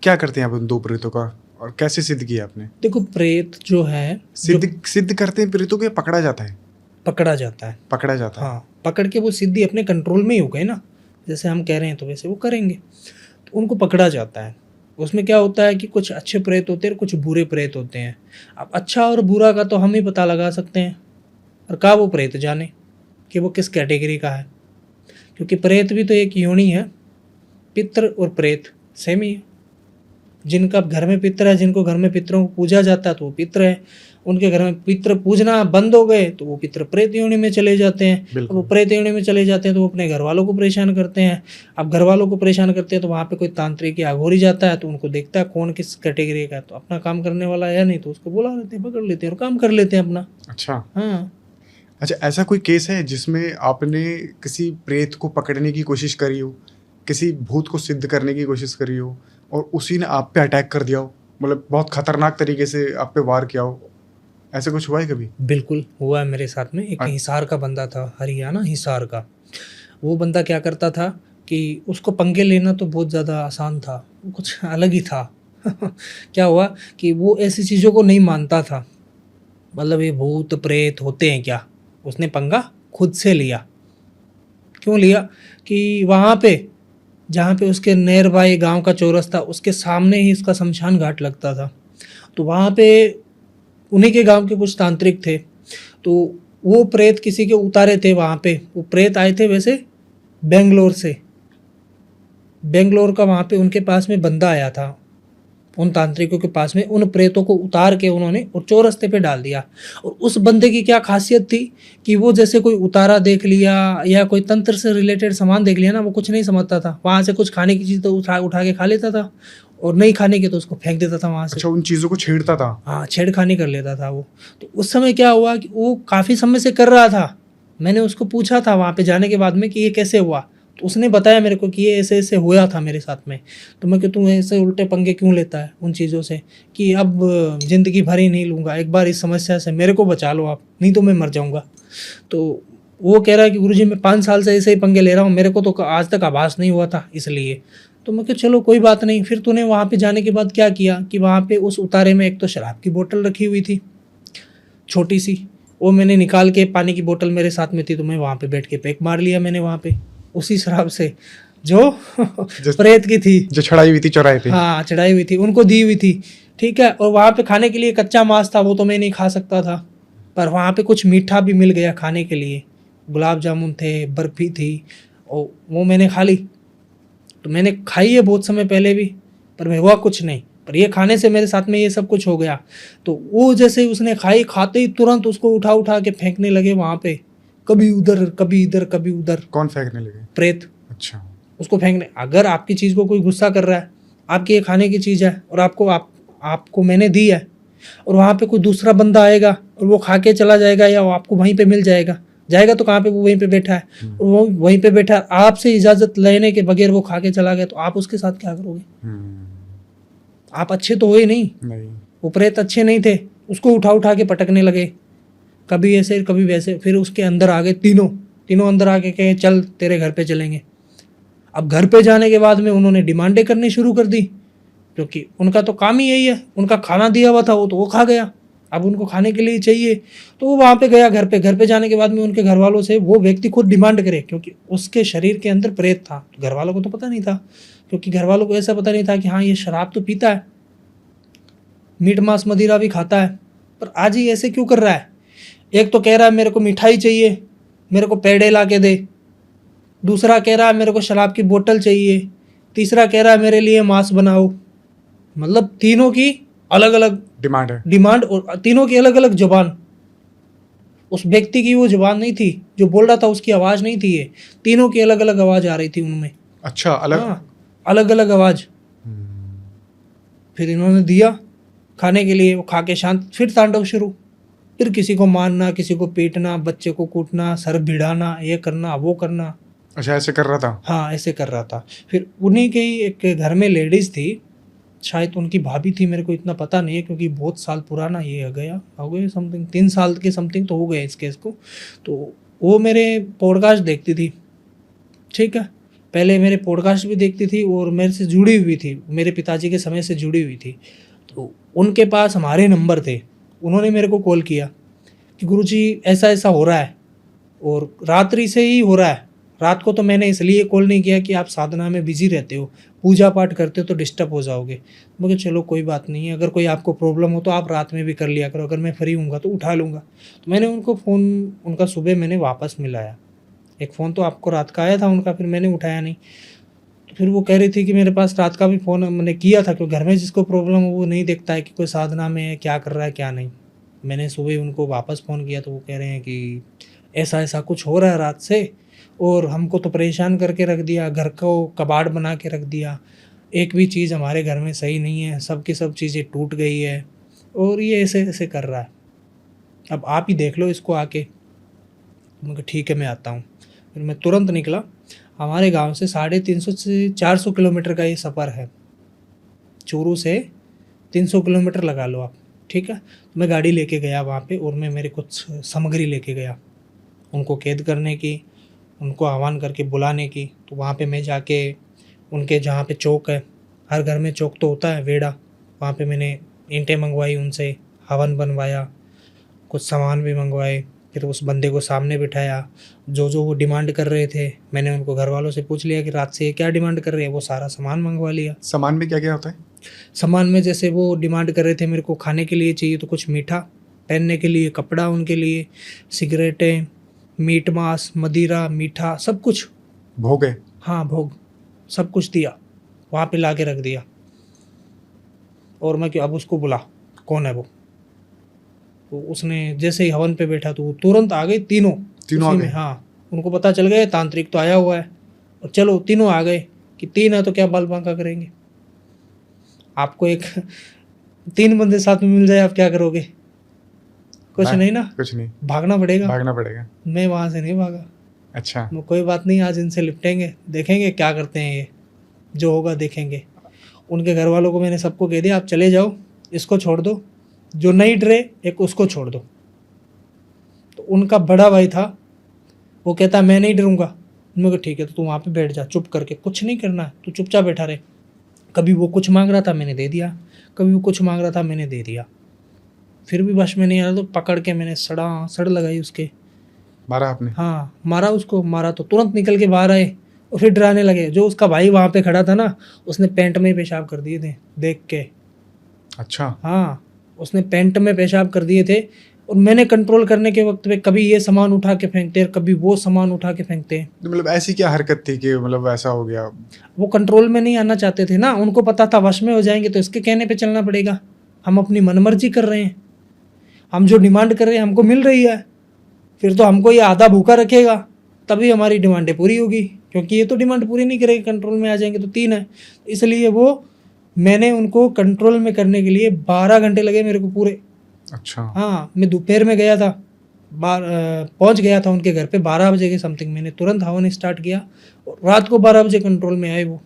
क्या करते हैं आप उन 2 प्रेतों का, और कैसे सिद्ध किया आपने? देखो प्रेत जो है सिद्ध करते हैं प्रेतों को, या पकड़ा जाता है? पकड़ा जाता है। पकड़ा जाता है। हाँ, पकड़ के वो सिद्धि अपने कंट्रोल में ही हो गए ना, जैसे हम कह रहे हैं तो वैसे वो करेंगे, तो उनको पकड़ा जाता है। उसमें क्या होता है कि कुछ अच्छे प्रेत होते हैं, कुछ बुरे प्रेत होते हैं। अब अच्छा और बुरा का तो हम ही पता लगा सकते हैं, और का वो प्रेत जाने कि वो किस कैटेगरी का है, क्योंकि प्रेत भी तो एक योनि है। पितृ और प्रेत सेम ही है। जिनका घर में पितृ है, जिनको घर में पितरों को पूजा जाता है तो वो पितृ है। उनके घर में पितृ पूजना बंद हो गए तो वो पितृ प्रेत योनि में चले जाते हैं। बिल्कुल। वो प्रेत योनि में चले जाते हैं तो वो अपने घर वालों को परेशान करते हैं। अब घर वालों को परेशान करते हैं तो वहाँ पे कोई तांत्रिक या अघोरी जाता है तो उनको देखता है कौन किस कैटेगरी का है, तो अपना काम करने वाला है या नहीं, तो उसको बुला लेते हैं, पकड़ लेते हैं और काम कर लेते हैं अपना। अच्छा। हाँ, अच्छा, ऐसा कोई केस है जिसमें आपने किसी प्रेत को पकड़ने की कोशिश करी हो, किसी भूत को सिद्ध करने की कोशिश करी हो, और उसी ने आप पे अटैक कर दिया हो, मतलब बहुत खतरनाक तरीके से आप पे वार किया हो? ऐसा कुछ हुआ है कभी? बिल्कुल हुआ है मेरे साथ में। एक हिसार का बंदा था, हरियाणा हिसार का। वो बंदा क्या करता था कि उसको पंगे लेना तो बहुत ज़्यादा आसान था, वो कुछ अलग ही था। क्या हुआ कि वो ऐसी चीज़ों को नहीं मानता था, मतलब ये भूत प्रेत होते हैं क्या, उसने पंगा खुद से लिया। क्यों लिया कि वहाँ पे जहाँ पे उसके नेयर बाय गाँव का चौरस था, उसके सामने ही इसका शमशान घाट लगता था। तो वहाँ पे उन्हीं के गांव के कुछ तांत्रिक थे, तो वो प्रेत किसी के उतारे थे वहाँ पे। वो प्रेत आए थे वैसे बेंगलोर से, बेंगलोर का वहाँ पे उनके पास में बंदा आया था, उन तांत्रिकों के पास में। उन प्रेतों को उतार के उन्होंने और चौरस्ते पे डाल दिया। और उस बंदे की क्या खासियत थी कि वो जैसे कोई उतारा देख लिया या कोई तंत्र से रिलेटेड सामान देख लिया ना, वो कुछ नहीं समझता था। वहाँ से कुछ खाने की चीज़ तो उठा के खा लेता था, और नहीं खाने के तो उसको फेंक देता था वहाँ से। अच्छा, उन चीज़ों को छेड़ता था? हाँ, छेड़खानी कर लेता था वो। तो उस समय क्या हुआ कि वो काफ़ी समय से कर रहा था। मैंने उसको पूछा था वहाँ पे जाने के बाद में कि ये कैसे हुआ, तो उसने बताया मेरे को कि ये ऐसे ऐसे हुआ था मेरे साथ में। तो मैं कि तू ऐसे उल्टे पंगे क्यों लेता है उन चीज़ों से, कि अब ज़िंदगी भर ही नहीं लूँगा, एक बार इस समस्या से मेरे को बचा लो आप, नहीं तो मैं मर जाऊँगा। तो वो कह रहा है कि गुरुजी मैं 5 साल से ऐसे ही पंगे ले रहा हूँ, मेरे को तो आज तक आभास नहीं हुआ था इसलिए। तो मैं कहा चलो कोई बात नहीं। फिर तूने वहाँ पे जाने के बाद क्या किया कि वहाँ पे उस उतारे में एक तो शराब की बोतल रखी हुई थी छोटी सी, वो मैंने निकाल के, पानी की बोतल मेरे साथ में थी तो मैं वहाँ पे बैठ के पैक मार लिया मैंने वहाँ पे उसी शराब से जो प्रेत की थी, जो चढ़ाई हुई थी चौराहे पे। हाँ, चढ़ाई हुई थी, उनको दी हुई थी। ठीक है। और वहाँ पे खाने के लिए कच्चा मांस था, वो तो मैं नहीं खा सकता था, पर वहाँ पे कुछ मीठा भी मिल गया खाने के लिए। गुलाब जामुन थे, बर्फ़ी थी, और वो मैंने खा ली। तो मैंने खाई है बहुत समय पहले भी, पर मैं हुआ कुछ नहीं, पर ये खाने से मेरे साथ में ये सब कुछ हो गया। तो वो जैसे ही उसने खाई, खाते ही तुरंत उसको उठा के फेंकने लगे वहाँ पे, कभी उधर कभी इधर कभी उधर। कौन फेंकने लगे? प्रेत। अच्छा। उसको फेंकने, अगर आपकी चीज़ को कोई गुस्सा कर रहा है, आपकी ये खाने की चीज़ है और आपको मैंने दी है, और वहाँ पे कोई दूसरा बंदा आएगा और वो खा के चला जाएगा, या वो आपको वहीं पे मिल जाएगा तो कहाँ पे, वो वहीं पे बैठा है, और वो वहीं पे बैठा है, आपसे इजाज़त लेने के बगैर वो खा के चला गया, तो आप उसके साथ क्या करोगे? आप अच्छे तो हो ही नहीं। वो प्रेत अच्छे नहीं थे, उसको उठा के पटकने लगे, कभी ऐसे कभी वैसे। फिर उसके अंदर आ गए तीनों अंदर आके कहे चल तेरे घर पे चलेंगे। अब घर पे जाने के बाद में उन्होंने डिमांडें करनी शुरू कर दी, क्योंकि उनका तो काम ही यही है, उनका खाना दिया हुआ था वो तो वो खा गया, अब उनको खाने के लिए चाहिए। तो वो वहाँ पे गया घर पे जाने के बाद में उनके घर वालों से वो व्यक्ति खुद डिमांड करे, क्योंकि उसके शरीर के अंदर प्रेत था। तो घर वालों को तो पता नहीं था, क्योंकि घर वालों को ऐसा पता नहीं था कि हाँ ये शराब तो पीता है, मीट मांस मदिरा भी खाता है, पर आज ही ऐसे क्यों कर रहा है। एक तो कह रहा है मेरे को मिठाई चाहिए, मेरे को पेड़े ला के दे, दूसरा कह रहा है मेरे को शराब की बोतल चाहिए, तीसरा कह रहा है मेरे लिए मांस बनाओ। मतलब तीनों की अलग अलग डिमांड और तीनों की अलग अलग जुबान। उस व्यक्ति की वो जुबान नहीं थी, जो बोल रहा था उसकी आवाज़ नहीं थी, ये तीनों की अलग अलग आवाज़ आ रही थी उनमें। अच्छा, अलग अलग आवाज़। फिर इन्होंने दिया खाने के लिए, वो खा के शांत, फिर तांडव शुरू। फिर किसी को मारना, किसी को पीटना, बच्चे को कूटना, सर भिड़ाना, ये करना वो करना। अच्छा, ऐसे कर रहा था? हाँ, ऐसे कर रहा था। फिर उन्हीं के ही एक घर में लेडीज़ थी, शायद उनकी भाभी थी, मेरे को इतना पता नहीं है क्योंकि बहुत साल पुराना ये हो गए समथिंग 3 साल के समथिंग तो हो गए इस केस को। तो वो मेरे पॉडकास्ट देखती थी, ठीक है, पहले मेरे पॉडकास्ट भी देखती थी और मेरे से जुड़ी हुई थी, मेरे पिताजी के समय से जुड़ी हुई थी। तो उनके पास हमारे नंबर थे, उन्होंने मेरे को कॉल किया कि गुरुजी ऐसा ऐसा हो रहा है, और रात्रि से ही हो रहा है। रात को तो मैंने इसलिए कॉल नहीं किया कि आप साधना में बिजी रहते हो, पूजा पाठ करते हो तो डिस्टर्ब हो जाओगे। मगर चलो कोई बात नहीं है, अगर कोई आपको प्रॉब्लम हो तो आप रात में भी कर लिया करो, अगर मैं फ्री हूँगा तो उठा लूँगा। तो मैंने उनको फ़ोन, उनका सुबह मैंने वापस मिलाया। एक फ़ोन तो आपको रात का आया था उनका, फिर मैंने उठाया नहीं। तो फिर वो कह रही थी कि मेरे पास रात का भी फ़ोन मैंने किया था, क्योंकि घर में जिसको प्रॉब्लम हो वो नहीं देखता है कि कोई साधना में है, क्या कर रहा है क्या नहीं। मैंने सुबह उनको वापस फ़ोन किया तो वो कह रहे हैं कि ऐसा ऐसा कुछ हो रहा है रात से, और हमको तो परेशान करके रख दिया, घर को कबाड़ बना के रख दिया, एक भी चीज़ हमारे घर में सही नहीं है, सब की सब चीज़ें टूट गई है, और ये ऐसे ऐसे कर रहा है, अब आप ही देख लो इसको आके। मैं कहा ठीक है मैं आता हूँ। फिर मैं तुरंत निकला। हमारे गांव से 350 से 400 किलोमीटर का ये सफ़र है, चूरू से 300 किलोमीटर लगा लो आप, ठीक है। तो मैं गाड़ी लेके गया वहाँ पे, और मैं मेरे कुछ सामग्री लेके गया उनको कैद करने की, उनको आह्वान करके बुलाने की। तो वहाँ पे मैं जाके उनके जहाँ पे चौक है, हर घर में चौक तो होता है, वेड़ा, वहाँ पे मैंने ईंटें मंगवाई उनसे, हवन बनवाया, कुछ सामान भी मंगवाए। फिर उस बंदे को सामने बिठाया, जो जो वो डिमांड कर रहे थे मैंने उनको घर वालों से पूछ लिया कि रात से ये क्या डिमांड कर रहे हैं, वो सारा सामान मंगवा लिया। सामान में क्या क्या होता है? सामान में जैसे वो डिमांड कर रहे थे मेरे को खाने के लिए चाहिए तो कुछ मीठा, पहनने के लिए कपड़ा, उनके लिए सिगरेटें, मीट मांस, मदिरा, मीठा, सब कुछ। भोग है? हाँ भोग, सब कुछ दिया, वहाँ पे ला के रख दिया। और मैं कि अब उसको बुला, कौन है वो। तो उसने जैसे ही हवन पे बैठा तो वो तुरंत आ गए, तीनों आ उसी गए? में। हाँ, उनको पता चल गया तांत्रिक तो आया हुआ है, और चलो तीनों आ गए कि तीन है तो क्या बाल बांका करेंगे। आपको एक 3 बंदे साथ में मिल जाए आप क्या करोगे? कुछ नहीं ना, कुछ नहीं, भागना पड़ेगा। भागना पड़ेगा। मैं वहाँ से नहीं भागा। अच्छा। मैं कोई बात नहीं, आज इनसे निपटेंगे, देखेंगे क्या करते हैं ये, जो होगा देखेंगे। उनके घर वालों को मैंने सबको कह दिया आप चले जाओ, इसको छोड़ दो, जो नहीं डरे एक उसको छोड़ दो। तो उनका बड़ा भाई था, वो कहता मैं नहीं डरूंगा। मैं कहा ठीक है, तो तू वहाँ पे बैठ जा चुप करके, कुछ नहीं करना है, तू चुपचाप बैठा रहे। कभी वो कुछ मांग रहा था मैंने दे दिया, कभी वो कुछ मांग रहा था मैंने दे दिया। फिर भी बस में नहीं आ रहा तो पकड़ के मैंने सड़ लगाई उसके। मारा आपने? हाँ मारा उसको, मारा तो तुरंत निकल के बाहर आए और फिर डराने लगे। जो उसका भाई वहाँ पे खड़ा था ना, उसने पैंट में पेशाब कर दिए थे देख के। अच्छा। हाँ, उसने पैंट में पेशाब कर दिए थे, और मैंने कंट्रोल करने के वक्त पे कभी ये सामान उठा के फेंकते हैं, कभी वो सामान उठा के फेंकते हैं। तो मतलब ऐसी क्या हरकत थी कि मतलब ऐसा हो गया? वो कंट्रोल में नहीं आना चाहते थे ना, उनको पता था वश में हो जाएंगे तो इसके कहने पे चलना पड़ेगा। हम अपनी मनमर्जी कर रहे हैं, हम जो डिमांड कर रहे हैं हमको मिल रही है, फिर तो हमको ये आधा भूखा रखेगा तभी हमारी डिमांडें पूरी होगी, क्योंकि ये तो डिमांड पूरी नहीं करेगी, कंट्रोल में आ जाएंगे तो 3 है। इसलिए वो मैंने उनको कंट्रोल में करने के लिए 12 घंटे लगे मेरे को पूरे। अच्छा। हाँ, मैं दोपहर में गया था, पहुंच गया था उनके घर पे 12 बजे के समथिंग। मैंने तुरंत हवन स्टार्ट किया और रात को 12 बजे कंट्रोल में आए वो।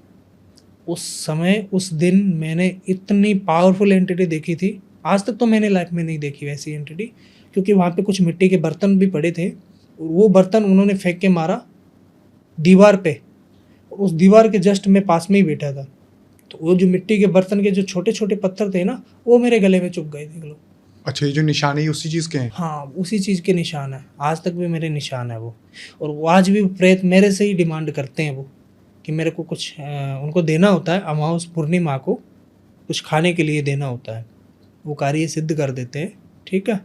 उस समय उस दिन मैंने इतनी पावरफुल एंटिटी देखी थी, आज तक तो मैंने लाइफ में नहीं देखी वैसी एंटिटी। क्योंकि वहाँ पे कुछ मिट्टी के बर्तन भी पड़े थे, और वो बर्तन उन्होंने फेंक के मारा दीवार पे, और उस दीवार के जस्ट मैं पास में ही बैठा था। तो वो जो मिट्टी के बर्तन के जो छोटे छोटे पत्थर थे ना, वो मेरे गले में चुभ गए, देख लो। अच्छा, ये जो निशान है उसी चीज़ के हैं? हाँ, उसी चीज़ के निशान है, आज तक भी मेरे निशान है वो। और वो आज भी प्रेत मेरे से ही डिमांड करते हैं वो, कि मेरे को कुछ उनको देना होता है, अमावस पूर्णिमा को कुछ खाने के लिए देना होता है, वो कार्य सिद्ध कर देते हैं, ठीक है।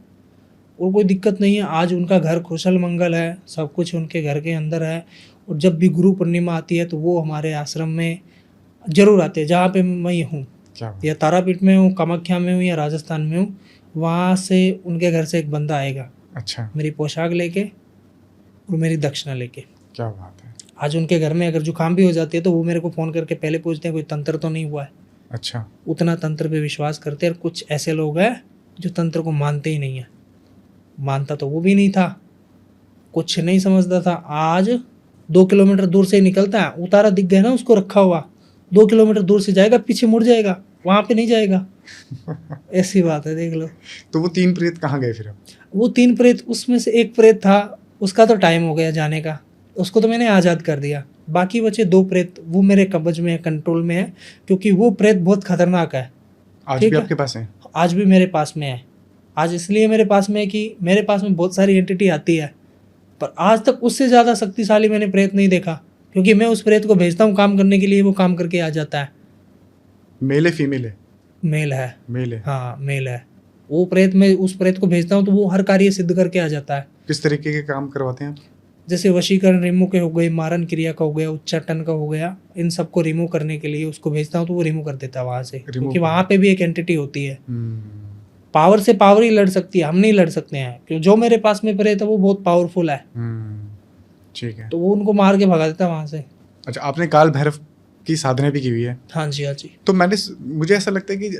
और कोई दिक्कत नहीं है, आज उनका घर खुशल मंगल है, सब कुछ उनके घर के अंदर है। और जब भी गुरु पूर्णिमा आती है तो वो हमारे आश्रम में ज़रूर आते हैं, जहाँ पे मैं हूँ, या तारापीठ में हूँ, कामाख्या में हूँ, या राजस्थान में हूँ, वहाँ से उनके घर से एक बंदा आएगा। अच्छा। मेरी पोशाक लेके और मेरी दक्षिणा लेके। क्या बात है। आज उनके घर में अगर जुकाम भी हो जाती है तो वो मेरे को फ़ोन करके पहले पूछते हैं कोई तंत्र तो नहीं हुआ है। अच्छा। उतना तंत्र पे विश्वास करते हैं। और कुछ ऐसे लोग हैं जो तंत्र को मानते ही नहीं है। मानता तो वो भी नहीं था, कुछ नहीं समझता था। आज 2 किलोमीटर दूर से ही निकलता है, उतारा दिख गया ना उसको रखा हुआ, 2 किलोमीटर दूर से जाएगा, पीछे मुड़ जाएगा, वहाँ पे नहीं जाएगा। ऐसी बात है, देख लो। तो वो 3 प्रेत कहाँ गए फिर? वो 3 प्रेत, उसमें से एक प्रेत था, उसका तो टाइम हो गया जाने का, उसको तो मैंने आज़ाद कर दिया। बाकी बचे 2 प्रेत, वो मेरे कब्ज में है, कंट्रोल में है, क्योंकि वो प्रेत बहुत खतरनाक है। आज भी आपके पास है? आज भी मेरे पास में है। आज इसलिए मेरे पास में है कि मेरे पास में बहुत सारी एंटिटी आती है, पर आज तक उससे ज़्यादा शक्तिशाली मैंने प्रेत नहीं देखा, क्योंकि मैं उस प्रेत को भेजता हूँ काम करने के लिए, वो काम करके आ जाता है। मेल है फीमेल है? मेल है। मेल है। हाँ मेल है। वो प्रेत, मैं उस प्रेत को भेजता हूँ तो वो हर कार्य सिद्ध करके आ जाता है। किस तरीके के काम करवाते हैं आप? जैसे वशीकरण रिमूव के हो गए, मारन क्रिया का हो गया, उच्चाटन का हो गया, इन सबको रिमूव करने के लिए उसको भेजता हूँ तो वो रिमूव कर देता है वहाँ से, क्योंकि वहाँ पे भी एक एंटिटी होती है। पावर से पावर ही लड़ सकती है, हम नहीं लड़ सकते हैं, क्योंकि जो मेरे पास में प्रेत है वो बहुत पावरफुल है। ठीक है। तो वो उनको मार के भगा देता है वहाँ से। अच्छा, आपने काल भैरव की साधना भी की हुई है? हाँ जी, हाँ जी। तो मुझे ऐसा लगता है कि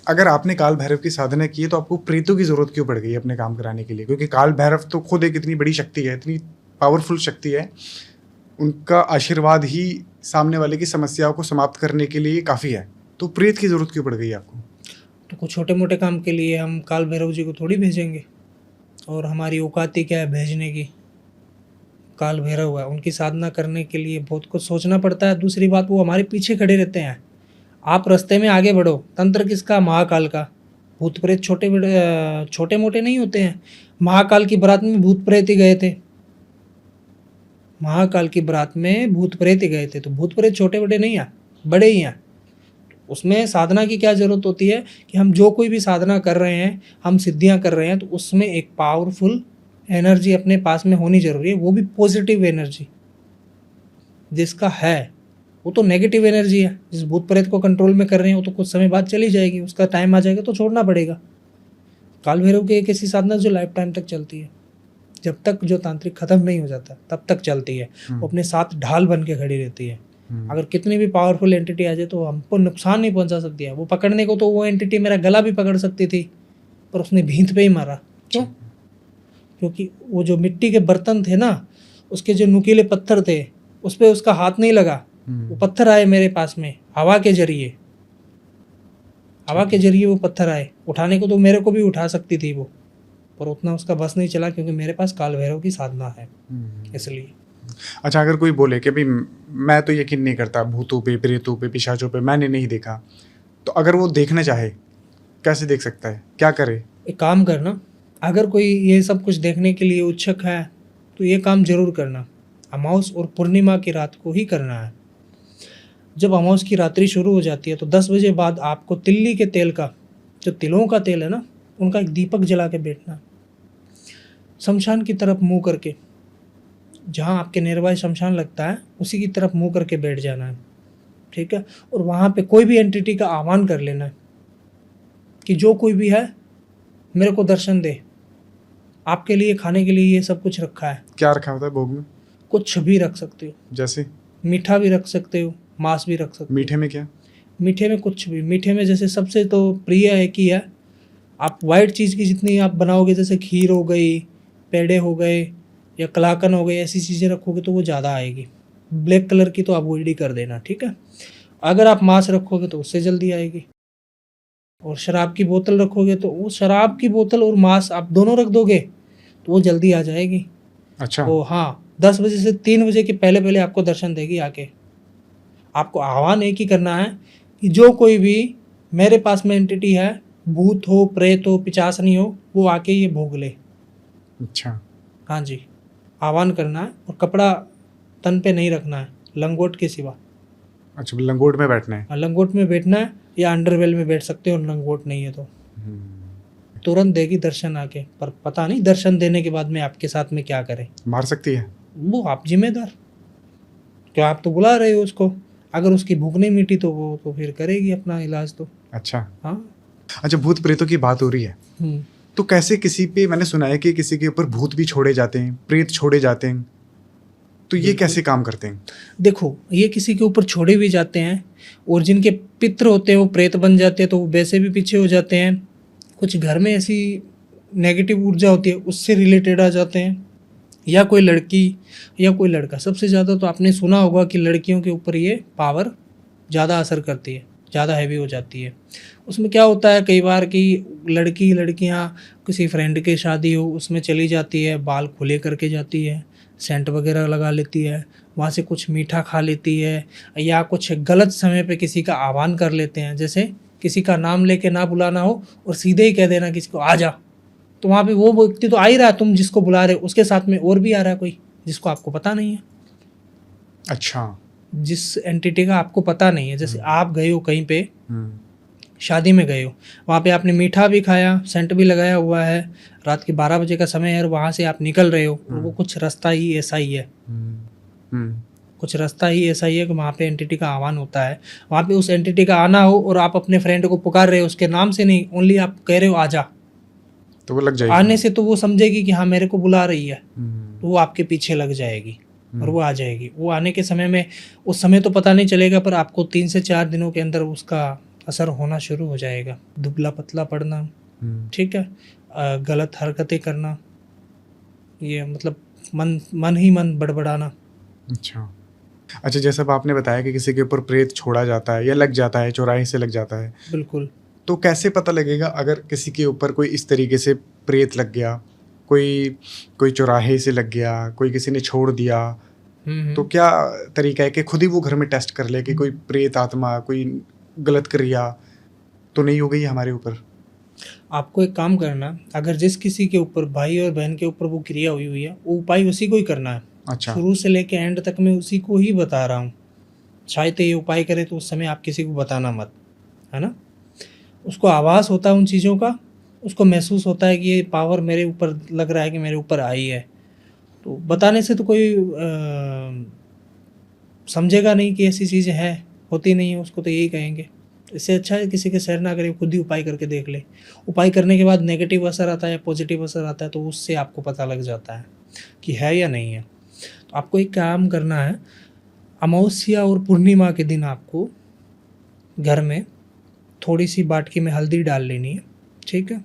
अगर आपने काल भैरव की साधना की है तो आपको प्रेतों की जरूरत क्यों पड़ गई अपने काम कराने के लिए? क्योंकि काल भैरव तो खुद एक इतनी बड़ी शक्ति है, इतनी पावरफुल शक्ति है, उनका आशीर्वाद ही सामने वाले की समस्याओं को समाप्त करने के लिए काफ़ी है, तो प्रेत की जरूरत क्यों पड़ गई आपको? तो कुछ छोटे मोटे काम के लिए हम काल भैरव जी को थोड़ी भेजेंगे, और हमारी औकात ही क्या है भेजने की? काल भैरव है, उनकी साधना करने के लिए बहुत कुछ सोचना पड़ता है। दूसरी बात, वो हमारे पीछे खड़े रहते हैं। आप रास्ते में आगे बढ़ो, तंत्र किसका? महाकाल का। भूत प्रेत छोटे मोटे नहीं होते हैं। महाकाल की बारात में भूत प्रेत ही गए थे। महाकाल की बारात में भूत प्रेत ही गए थे, तो भूत प्रेत छोटे बड़े नहीं हैं, बड़े ही हैं। उसमें साधना की क्या जरूरत होती है कि हम जो कोई भी साधना कर रहे हैं, हम सिद्धियां कर रहे हैं, तो उसमें एक पावरफुल एनर्जी अपने पास में होनी जरूरी है, वो भी पॉजिटिव एनर्जी। जिसका है वो तो नेगेटिव एनर्जी है। जिस भूत प्रेत को कंट्रोल में कर रहे हैं वो तो कुछ समय बाद चली जाएगी, उसका टाइम आ जाएगा तो छोड़ना पड़ेगा। काल भैरव की एक ऐसी साधना जो लाइफ टाइम तक चलती है, जब तक जो तांत्रिक खत्म नहीं हो जाता तब तक चलती है। वो अपने साथ ढाल बन के खड़ी रहती है। अगर कितनी भी पावरफुल एंटिटी आ जाए तो हमको नुकसान नहीं पहुंचा सकती है। वो पकड़ने को तो वो एंटिटी मेरा गला भी पकड़ सकती थी, पर उसने भींत पे ही मारा। क्यों? क्योंकि वो जो मिट्टी के बर्तन थे ना, उसके जो नुकीले पत्थर थे, उस पर उसका हाथ नहीं लगा। वो पत्थर आए मेरे पास में हवा के जरिए, वो पत्थर आए। उठाने को तो मेरे को भी उठा सकती थी वो, पर उतना उसका बस नहीं चला, क्योंकि मेरे पास काल भैरव की साधना है, इसलिए। अच्छा, अगर कोई बोले कि भाई मैं तो यकीन नहीं करता भूतों पे, प्रेतों पे, पिशाचों पे, मैंने नहीं देखा, तो अगर वो देखना चाहे कैसे देख सकता है, क्या करे? एक काम करना, अगर कोई ये सब कुछ देखने के लिए उत्सुक है तो ये काम जरूर करना। अमावस और पूर्णिमा की रात को ही करना है। जब अमावस की रात्रि शुरू हो जाती है तो 10 बजे बाद आपको तिल्ली के तेल का, जो तिलों का तेल है ना, उनका एक दीपक जला के बैठना है। शमशान की तरफ मुंह करके, जहाँ आपके नियरबाई शमशान लगता है उसी की तरफ मुंह करके बैठ जाना है, ठीक है। और वहाँ पे कोई भी एंटिटी का आह्वान कर लेना है कि जो कोई भी है मेरे को दर्शन दे। आपके लिए खाने के लिए ये सब कुछ रखा है। क्या रखा होता है भोग में? कुछ भी रख सकते हो, जैसे मीठा भी रख सकते हो, मांस भी रख सकते हो। मीठे में क्या? मीठे में कुछ भी। मीठे में जैसे सबसे तो प्रिय है कि है, आप वाइट चीज़ की जितनी आप बनाओगे, जैसे खीर हो गई, पेड़े हो गए या कलाकन हो गए, ऐसी चीज़ें रखोगे तो वो ज़्यादा आएगी। ब्लैक कलर की तो अवॉइड ही कर देना, ठीक है। अगर आप मांस रखोगे तो उससे जल्दी आएगी। और शराब की बोतल रखोगे तो वो शराब की बोतल और मांस आप दोनों रख दोगे तो वो जल्दी आ जाएगी। अच्छा। तो हाँ, 10 बजे से 3 बजे के पहले पहले आपको दर्शन देगी आके। आपको आह्वान एक ही करना है कि जो कोई भी मेरे पास में एंटिटी है, भूत हो, प्रेत हो, पिचासनी हो, वो आके ये भोग ले। अच्छा। हाँ जी, आह्वान करना है। और कपड़ा तन पे नहीं रखना है लंगोट के सिवा। अच्छा, लंगोट में बैठना है? लंगोट में बैठना है, या अंडरवेल में बैठ सकते हो लंगोट नहीं है तो। तुरंत देगी दर्शन आके, पर पता नहीं दर्शन देने के बाद में आपके साथ में क्या करे। मार सकती है? वो आप जिम्मेदार, क्या आप तो बुला रहे हो उसको। अगर उसकी भूख नहीं मिटी तो वो तो फिर करेगी अपना इलाज तो। अच्छा। हाँ। अच्छा, भूत प्रेतों की बात हो रही है, तो कैसे किसी पे, मैंने सुना है कि किसी के ऊपर भूत भी छोड़े जाते हैं, प्रेत छोड़े जाते हैं, तो ये कैसे काम करते हैं? देखो, ये किसी के ऊपर छोड़े भी जाते हैं, और जिनके पितृ होते हैं वो प्रेत बन जाते हैं, तो वो वैसे भी पीछे हो जाते हैं। कुछ घर में ऐसी नेगेटिव ऊर्जा होती है उससे रिलेटेड आ जाते हैं, या कोई लड़की या कोई लड़का। सबसे ज़्यादा तो आपने सुना होगा कि लड़कियों के ऊपर ये पावर ज़्यादा असर करती है, ज़्यादा हैवी हो जाती है। उसमें क्या होता है कई बार कि लड़कियाँ किसी फ्रेंड की शादी हो उसमें चली जाती है, बाल खुले करके जाती है, सेंट वगैरह लगा लेती है, वहाँ से कुछ मीठा खा लेती है, या कुछ गलत समय पे किसी का आह्वान कर लेते हैं। जैसे किसी का नाम लेके ना बुलाना हो और सीधे ही कह देना किसी को आ जा, तो वहाँ पे वो व्यक्ति तो आ ही रहा है, तुम जिसको बुला रहे हो उसके साथ में और भी आ रहा है कोई जिसको आपको पता नहीं है, अच्छा। जिस एंटिटी का आपको पता नहीं है। जैसे आप गए हो कहीं पे हम्म। शादी में गए हो, वहाँ पे आपने मीठा भी खाया, सेंट भी लगाया हुआ है, रात के 12 बजे का समय है और वहाँ से आप निकल रहे हो और वो कुछ रास्ता ही ऐसा ही है, हम्म। कुछ रास्ता ही ऐसा ही है कि वहाँ पे एंटिटी का आह्वान होता है। वहाँ पे उस एंटिटी का आना हो और आप अपने फ्रेंड को पुकार रहे हो, उसके नाम से नहीं, ओनली आप कह रहे हो आजा, तो वो लग जाएगी। आने से तो वो समझेगी कि हाँ मेरे को बुला रही है, हम्म। तो वो आपके पीछे लग जाएगी और वो आ जाएगी। वो आने के समय में, उस समय तो पता नहीं चलेगा, पर आपको 3 से 4 दिनों के अंदर उसका असर होना शुरू हो जाएगा। दुबला पतला पड़ना, ठीक है, गलत हरकतें करना, ये मतलब मन ही मन बड़बड़ाना। अच्छा, जैसा अब आपने बताया कि किसी के ऊपर प्रेत छोड़ा जाता है या लग जाता है, चौराहे से लग जाता है, बिल्कुल। तो कैसे पता लगेगा अगर किसी के ऊपर कोई इस तरीके से प्रेत लग गया, कोई चौराहे से लग गया, कोई किसी ने छोड़ दिया, तो क्या तरीका है कि खुद ही वो घर में टेस्ट कर ले कि कोई प्रेत आत्मा, कोई गलत क्रिया तो नहीं हो गई हमारे ऊपर? आपको एक काम करना, अगर जिस किसी के ऊपर, भाई और बहन के ऊपर वो क्रिया हुई हुई है, वो उपाय उसी को ही करना है। अच्छा। शुरू से लेके एंड तक मैं उसी को ही बता रहा हूँ। शायद ये उपाय करे तो उस समय आप किसी को बताना मत, है ना। उसको आभास होता है उन चीज़ों का, उसको महसूस होता है कि ये पावर मेरे ऊपर लग रहा है कि मेरे ऊपर आई है, तो बताने से तो कोई समझेगा नहीं कि ऐसी चीज़ें हैं, होती नहीं है, उसको तो यही कहेंगे। इससे अच्छा है किसी के शेयर ना करे, खुद ही उपाय करके देख ले। उपाय करने के बाद नेगेटिव असर आता है या पॉजिटिव असर आता है, तो उससे आपको पता लग जाता है कि है या नहीं है। तो आपको एक काम करना है, अमावस्या और पूर्णिमा के दिन आपको घर में थोड़ी सी बाटकी में हल्दी डाल लेनी है, ठीक है।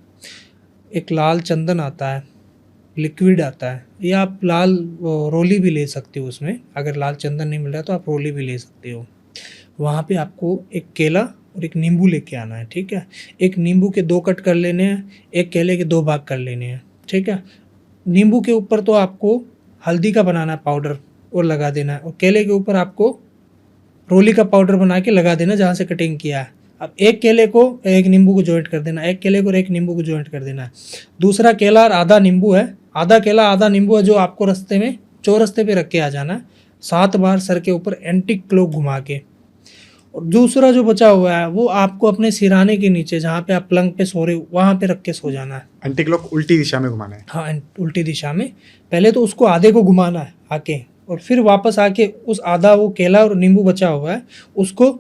एक लाल चंदन आता है, लिक्विड आता है, या आप लाल रोली भी ले सकते हो उसमें, अगर लाल चंदन नहीं मिल रहा तो आप रोली भी ले सकते हो। वहाँ पे आपको एक केला और एक नींबू लेके आना है, ठीक है। एक नींबू के 2 कट कर लेने हैं, एक केले के 2 भाग कर लेने हैं, ठीक है। नींबू के ऊपर तो आपको हल्दी का बनाना है पाउडर और लगा देना है, और केले के ऊपर आपको रोली का पाउडर बना के लगा देना जहाँ से कटिंग किया है। अब एक केले को एक नींबू को जॉइंट कर देना, एक केले को और एक नींबू को जॉइंट कर देना है। दूसरा केला और आधा नींबू है, आधा केला आधा नींबू है, जो आपको रास्ते में चौरस्ते पे रख के आ जाना है 7 बार सर के ऊपर एंटी क्लॉक घुमा के। और दूसरा जो बचा हुआ है वो आपको अपने सिराने के नीचे, जहाँ पे आप पलंग पे सो रहे हो, वहाँ पे रख के सो जाना है। एंटी क्लॉक उल्टी दिशा में घुमाना है? हाँ, उल्टी दिशा में। पहले तो उसको आधे को घुमाना है आके, और फिर वापस आके उस आधा वो केला और नींबू बचा हुआ है उसको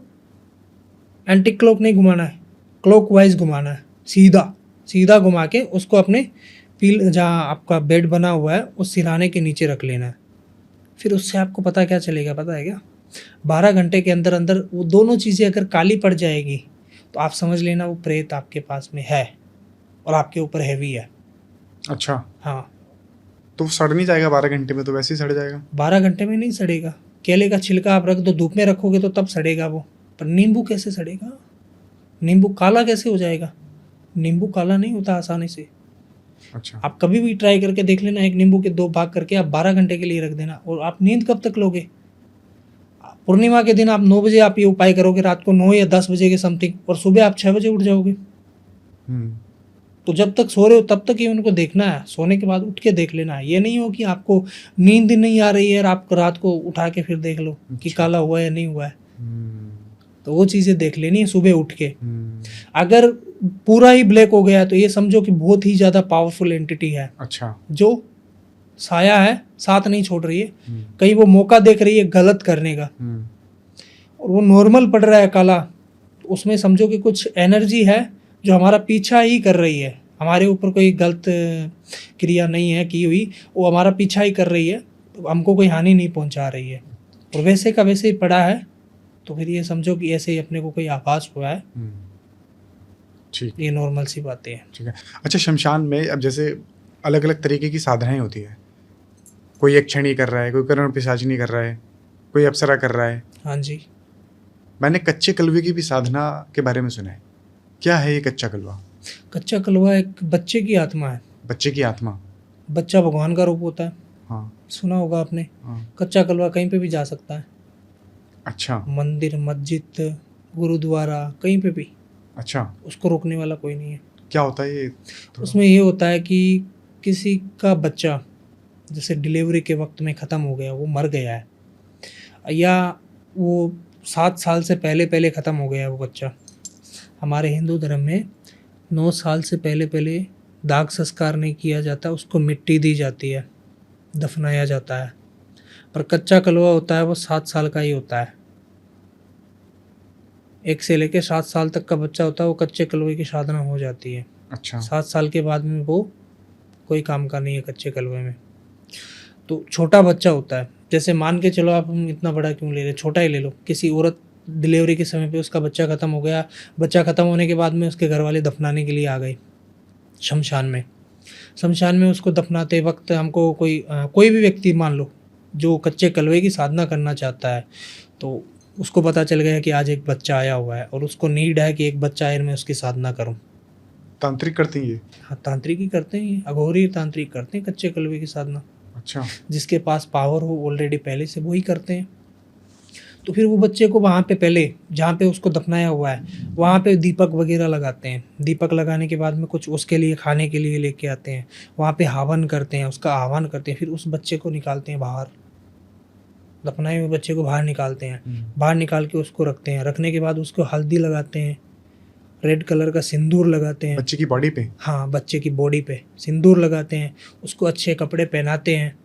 एंटी क्लॉक नहीं घुमाना है, क्लॉक वाइज घुमाना है, सीधा सीधा घुमा के उसको अपने पील, जहाँ आपका बेड बना हुआ है उस सिराने के नीचे रख लेना है। फिर उससे आपको पता क्या चलेगा, पता है क्या? 12 घंटे के अंदर अंदर वो दोनों चीज़ें अगर काली पड़ जाएगी तो आप समझ लेना वो प्रेत आपके पास में है और आपके ऊपर हैवी है। अच्छा। हाँ। तो सड़ नहीं जाएगा 12 घंटे में? तो वैसे ही सड़ जाएगा। 12 घंटे में नहीं सड़ेगा। केले का छिलका आप रख दो, धूप में रखोगे तो तब सड़ेगा वो, पर नींबू कैसे सड़ेगा? नींबू काला कैसे हो जाएगा? नींबू काला नहीं होता आसानी से। अच्छा। आप कभी भी ट्राई करके देख लेना, एक नींबू के 2 भाग करके आप 12 घंटे के लिए रख देना। और आप नींद कब तक लोगे? पूर्णिमा के दिन आप 9 बजे आप ये उपाय करोगे, रात को 9 या 10 बजे के समथिंग, और सुबह आप 6 बजे उठ जाओगे। तो जब तक सो रहे हो तब तक ही उनको देखना है, सोने के बाद उठ के देख लेना है। ये नहीं हो कि आपको नींद नहीं आ रही है और आप रात को उठा के फिर देख लो कि काला हुआ है या नहीं हुआ है। तो वो चीज़ें देख लेनी है सुबह उठ के। अगर पूरा ही ब्लैक हो गया तो ये समझो कि बहुत ही ज़्यादा पावरफुल एंटिटी है। अच्छा। जो साया है, साथ नहीं छोड़ रही है, कहीं वो मौका देख रही है गलत करने का, और वो नॉर्मल पड़ रहा है काला, तो उसमें समझो कि कुछ एनर्जी है जो हमारा पीछा ही कर रही है। हमारे ऊपर कोई गलत क्रिया नहीं है की हुई, वो हमारा पीछा ही कर रही है, तो हमको कोई हानि नहीं पहुंचा रही है, और वैसे का वैसे ही पड़ा है। तो फिर ये समझो कि ऐसे ही अपने को कोई आभास हुआ है। ठीक, ये नॉर्मल सी बातें हैं। ठीक है। अच्छा, शमशान में अब जैसे अलग अलग तरीके की साधनाएं होती है, कोई यक्षिणी कर रहा है, कोई करुण पिशाचिनी कर रहा है, कोई अप्सरा कर रहा है। हाँ जी। मैंने कच्चे कलवे की भी साधना के बारे में सुना है। क्या है ये कच्चा कलवा? कच्चा कलवा एक बच्चे की आत्मा है। बच्चे की आत्मा? बच्चा भगवान का रूप होता है। हाँ, सुना होगा आपने। हाँ। कच्चा कलवा कहीं पे भी जा सकता है। अच्छा। मंदिर, मस्जिद, गुरुद्वारा, कहीं पे भी। अच्छा, उसको रोकने वाला कोई नहीं है। क्या होता है ये थोड़ा? उसमें ये होता है कि किसी का बच्चा जैसे डिलीवरी के वक्त में ख़त्म हो गया, वो मर गया है, या वो 7 साल से पहले पहले ख़त्म हो गया है वो बच्चा। हमारे हिंदू धर्म में 9 साल से पहले पहले दाग संस्कार नहीं किया जाता, उसको मिट्टी दी जाती है, दफनाया जाता है। पर कच्चा कलवा होता है वो 7 साल का ही होता है। 1 से लेके 7 साल तक का बच्चा होता है, वो कच्चे कलवे की साधना हो जाती है। अच्छा, 7 साल के बाद में वो कोई काम का नहीं है कच्चे कलवे में। तो छोटा बच्चा होता है, जैसे मान के चलो आप, हम इतना बड़ा क्यों ले रहे, छोटा ही ले लो। किसी औरत डिलीवरी के समय पे उसका बच्चा ख़त्म हो गया, बच्चा ख़त्म होने के बाद में उसके घर वाले दफनाने के लिए आ गए शमशान में। शमशान में उसको दफनाते वक्त हमको कोई भी व्यक्ति मान लो जो कच्चे कलवे की साधना करना चाहता है, तो उसको पता चल गया कि आज एक बच्चा आया हुआ है और उसको नीड है कि एक बच्चा आए, मैं उसकी साधना करूं। तांत्रिक करते हैं ये? हाँ, तांत्रिक ही करते हैं, अघोरी तांत्रिक करते हैं कच्चे कलवे की साधना। अच्छा, जिसके पास पावर हो ऑलरेडी पहले से, वही करते हैं। तो फिर वो बच्चे को वहाँ पे पहले जहाँ पे उसको दफनाया हुआ है वहाँ पे दीपक वगैरह लगाते हैं। दीपक लगाने के बाद में कुछ उसके लिए खाने के लिए लेके आते हैं, वहाँ पे हवन करते हैं, उसका आह्वान करते हैं, फिर उस बच्चे को निकालते हैं बाहर, दफनाए हुए बच्चे को बाहर निकालते हैं। बाहर निकाल के उसको रखते हैं, रखने के बाद उसको हल्दी लगाते हैं, रेड कलर का सिंदूर लगाते हैं बच्चे की बॉडी पे? हाँ, बच्चे की बॉडी पे सिंदूर लगाते हैं, उसको अच्छे कपड़े पहनाते हैं,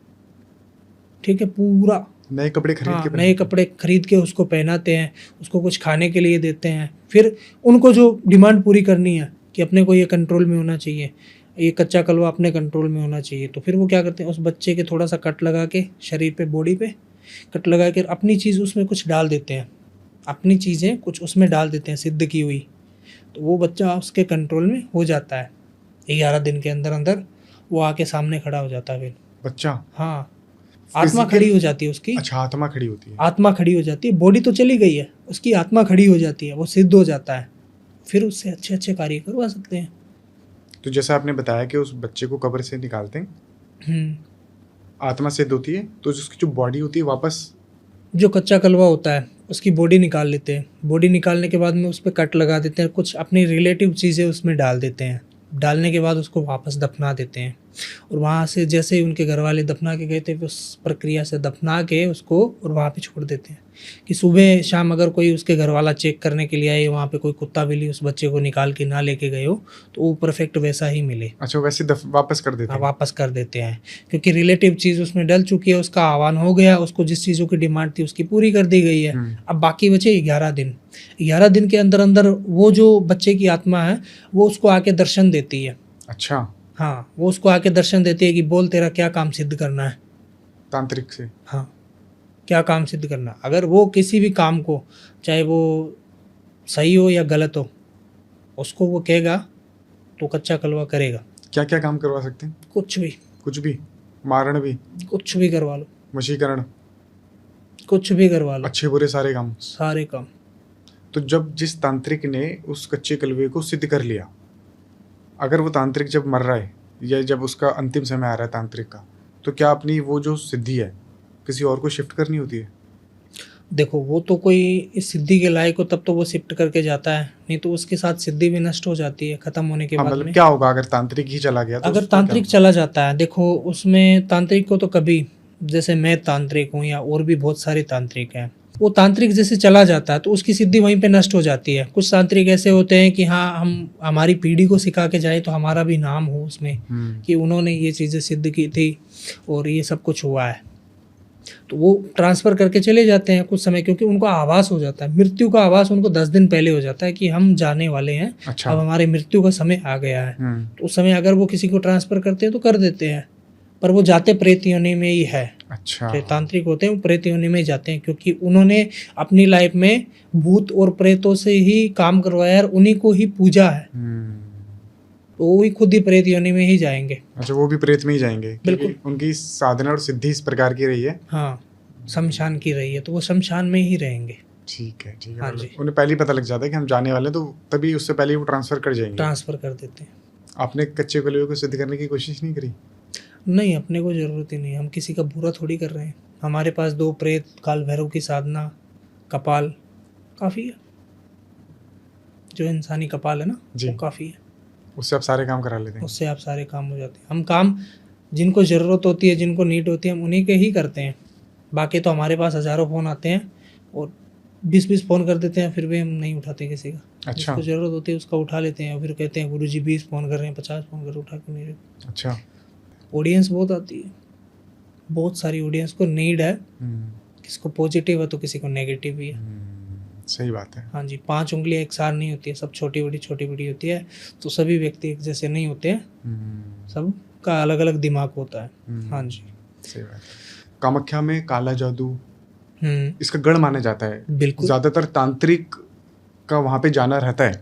ठीक है, पूरा नए कपड़े खरीद हाँ, के नए कपड़े खरीद के उसको पहनाते हैं, उसको कुछ खाने के लिए देते हैं। फिर उनको जो डिमांड पूरी करनी है कि अपने को ये कंट्रोल में होना चाहिए, ये कच्चा कलवा अपने कंट्रोल में होना चाहिए, तो फिर वो क्या करते हैं, उस बच्चे के थोड़ा सा कट लगा के शरीर पे, बॉडी पे कट लगा के अपनी चीज़ उसमें कुछ डाल देते हैं, अपनी चीज़ें कुछ उसमें डाल देते हैं सिद्ध की हुई, तो वो बच्चा उसके कंट्रोल में हो जाता है। 11 दिन के अंदर अंदर वो आके सामने खड़ा हो जाता है फिर बच्चा? हाँ, आत्मा Physical- खड़ी हो जाती है उसकी। अच्छा, आत्मा खड़ी होती है। आत्मा खड़ी हो जाती है, बॉडी तो चली गई है, उसकी आत्मा खड़ी हो जाती है, वो सिद्ध हो जाता है, फिर उससे अच्छे अच्छे कार्य करवा सकते हैं। तो जैसा आपने बताया कि उस बच्चे को कब्र से निकालते हैं, हम्म, आत्मा सिद्ध होती है, तो उसकी जो बॉडी होती है वापस? जो कच्चा कलवा होता है उसकी बॉडी निकाल लेते हैं, बॉडी निकालने के बाद में उस पर कट लगा देते हैं, कुछ अपनी रिलेटिव चीज़ें उसमें डाल देते हैं, डालने के बाद उसको वापस दफना देते हैं। और वहाँ से जैसे ही उनके घर वाले दफना के गए थे, उस प्रक्रिया से दफना के उसको और वहाँ पे छोड़ देते हैं कि सुबह शाम अगर कोई उसके घर वाला चेक करने के लिए आए, वहाँ पे कोई कुत्ता बिल्ली उस बच्चे को निकाल के ना लेके गए हो, तो वो परफेक्ट वैसा ही मिले। अच्छा, वैसे वापस कर देते हाँ, हैं? वापस कर देते हैं, क्योंकि रिलेटिव चीज़ उसमें डल चुकी है, उसका आह्वान हो गया, उसको जिस चीज़ों की डिमांड थी उसकी पूरी कर दी गई है। अब बाकी बचे 11 दिन। 11 दिन के अंदर अंदर वो जो बच्चे की आत्मा है वो उसको आके दर्शन देती है। अच्छा, हाँ, वो उसको आके दर्शन देती है कि बोल तेरा क्या काम सिद्ध करना है। तांत्रिक से? हाँ, क्या काम सिद्ध करना। अगर वो किसी भी काम को, चाहे वो सही हो या गलत हो, उसको वो कहेगा तो कच्चा कलवा करेगा। क्या क्या काम करवा सकते हैं? कुछ भी, कुछ भी? मारण भी? कुछ भी करवा लो, वशीकरण? कुछ भी करवा लो, अच्छे बुरे सारे काम? सारे काम। तो जब जिस तांत्रिक ने उस कच्चे कलवे को सिद्ध कर लिया, अगर वो तांत्रिक जब मर रहा है या जब उसका अंतिम समय आ रहा है तांत्रिक का, तो क्या अपनी वो जो सिद्धि है किसी और को शिफ्ट करनी होती है? देखो, वो तो कोई इस सिद्धि के लायक हो तब तो वो शिफ्ट करके जाता है, नहीं तो उसके साथ सिद्धि भी नष्ट हो जाती है खत्म होने के हाँ, बाद मतलब में। क्या होगा अगर तांत्रिक ही चला गया तो? अगर उसको क्या तांत्रिक होगा? चला जाता है, देखो उसमें तांत्रिक को तो कभी, जैसे मैं तांत्रिक हूँ या और भी बहुत सारे तांत्रिक हैं, वो तांत्रिक जैसे चला जाता है तो उसकी सिद्धि वहीं पे नष्ट हो जाती है। कुछ तांत्रिक ऐसे होते हैं कि हाँ, हम हमारी पीढ़ी को सिखा के जाए तो हमारा भी नाम हो उसमें कि उन्होंने ये चीज़ें सिद्ध की थी और ये सब कुछ हुआ है, तो वो ट्रांसफ़र करके चले जाते हैं कुछ समय, क्योंकि उनको आभास हो जाता है, मृत्यु का आभास उनको 10 दिन पहले हो जाता है कि हम जाने वाले हैं। अच्छा। अब हमारे मृत्यु का समय आ गया है। तो उस समय अगर वो किसी को ट्रांसफ़र करते हैं तो कर देते हैं, पर वो जाते प्रेत योनि में ही है। अच्छा, जो तांत्रिक होते हैं वो प्रेत योनि में ही जाते हैं, क्योंकि उन्होंने अपनी लाइफ में भूत और प्रेतों से ही काम करवाया और उन्हीं को ही पूजा है, तो वो ही खुद ही प्रेत योनि में ही जाएंगे। अच्छा, वो भी प्रेत में ही जाएंगे? बिल्कुल। क्योंकि उनकी साधना और सिद्धि इस प्रकार की रही है। हाँ, शमशान की रही है तो वो शमशान में ही रहेंगे। ठीक है, ठीक है। हाँ मतलब जी। उन्हें पहले ही पता लग जाता है कि हम जाने वाले हैं, तो तभी उससे पहले वो ट्रांसफर कर जाएंगे। ट्रांसफ़र कर देते हैं। आपने कच्चे कलवे को सिद्ध करने की कोशिश नहीं करी? नहीं, अपने को ज़रूरत ही नहीं, हम किसी का बुरा थोड़ी कर रहे हैं। हमारे पास 2 प्रेत, काल भैरव की साधना, कपाल काफ़ी है। जो इंसानी कपाल है ना, जी। वो काफ़ी है। उससे आप सारे काम करा लेते हैं? उससे आप सारे काम हो जाते हैं। हम काम जिनको ज़रूरत होती है, जिनको नीड होती है, हम उन्हीं के ही करते हैं। बाकी तो हमारे पास हज़ारों फ़ोन आते हैं और 20-20 फ़ोन कर देते हैं, फिर भी हम नहीं उठाते किसी का। अच्छा। जिसको ज़रूरत होती है उसका उठा लेते हैं और फिर कहते हैं गुरुजी 20 फ़ोन कर रहे हैं, 50 फ़ोन कर रहे हैं, उठा क्यों नहीं रहे। अच्छा। ऑडियंस बहुत आती है, बहुत सारी ऑडियंस को नीड है। किसको पॉजिटिव है तो किसी को नेगेटिव भी है। सही बात है। हाँ जी, 5 उंगलियां एक सार नहीं होती है, सब छोटी बड़ी होती है। तो सभी व्यक्ति एक जैसे नहीं होते हैं, सबका अलग अलग दिमाग होता है। हाँ जी, सही बात है। कामाख्या में काला जादू हम्म, इसका गढ़ माना जाता है। बिल्कुल। ज़्यादातर तांत्रिक का वहाँ पे जाना रहता है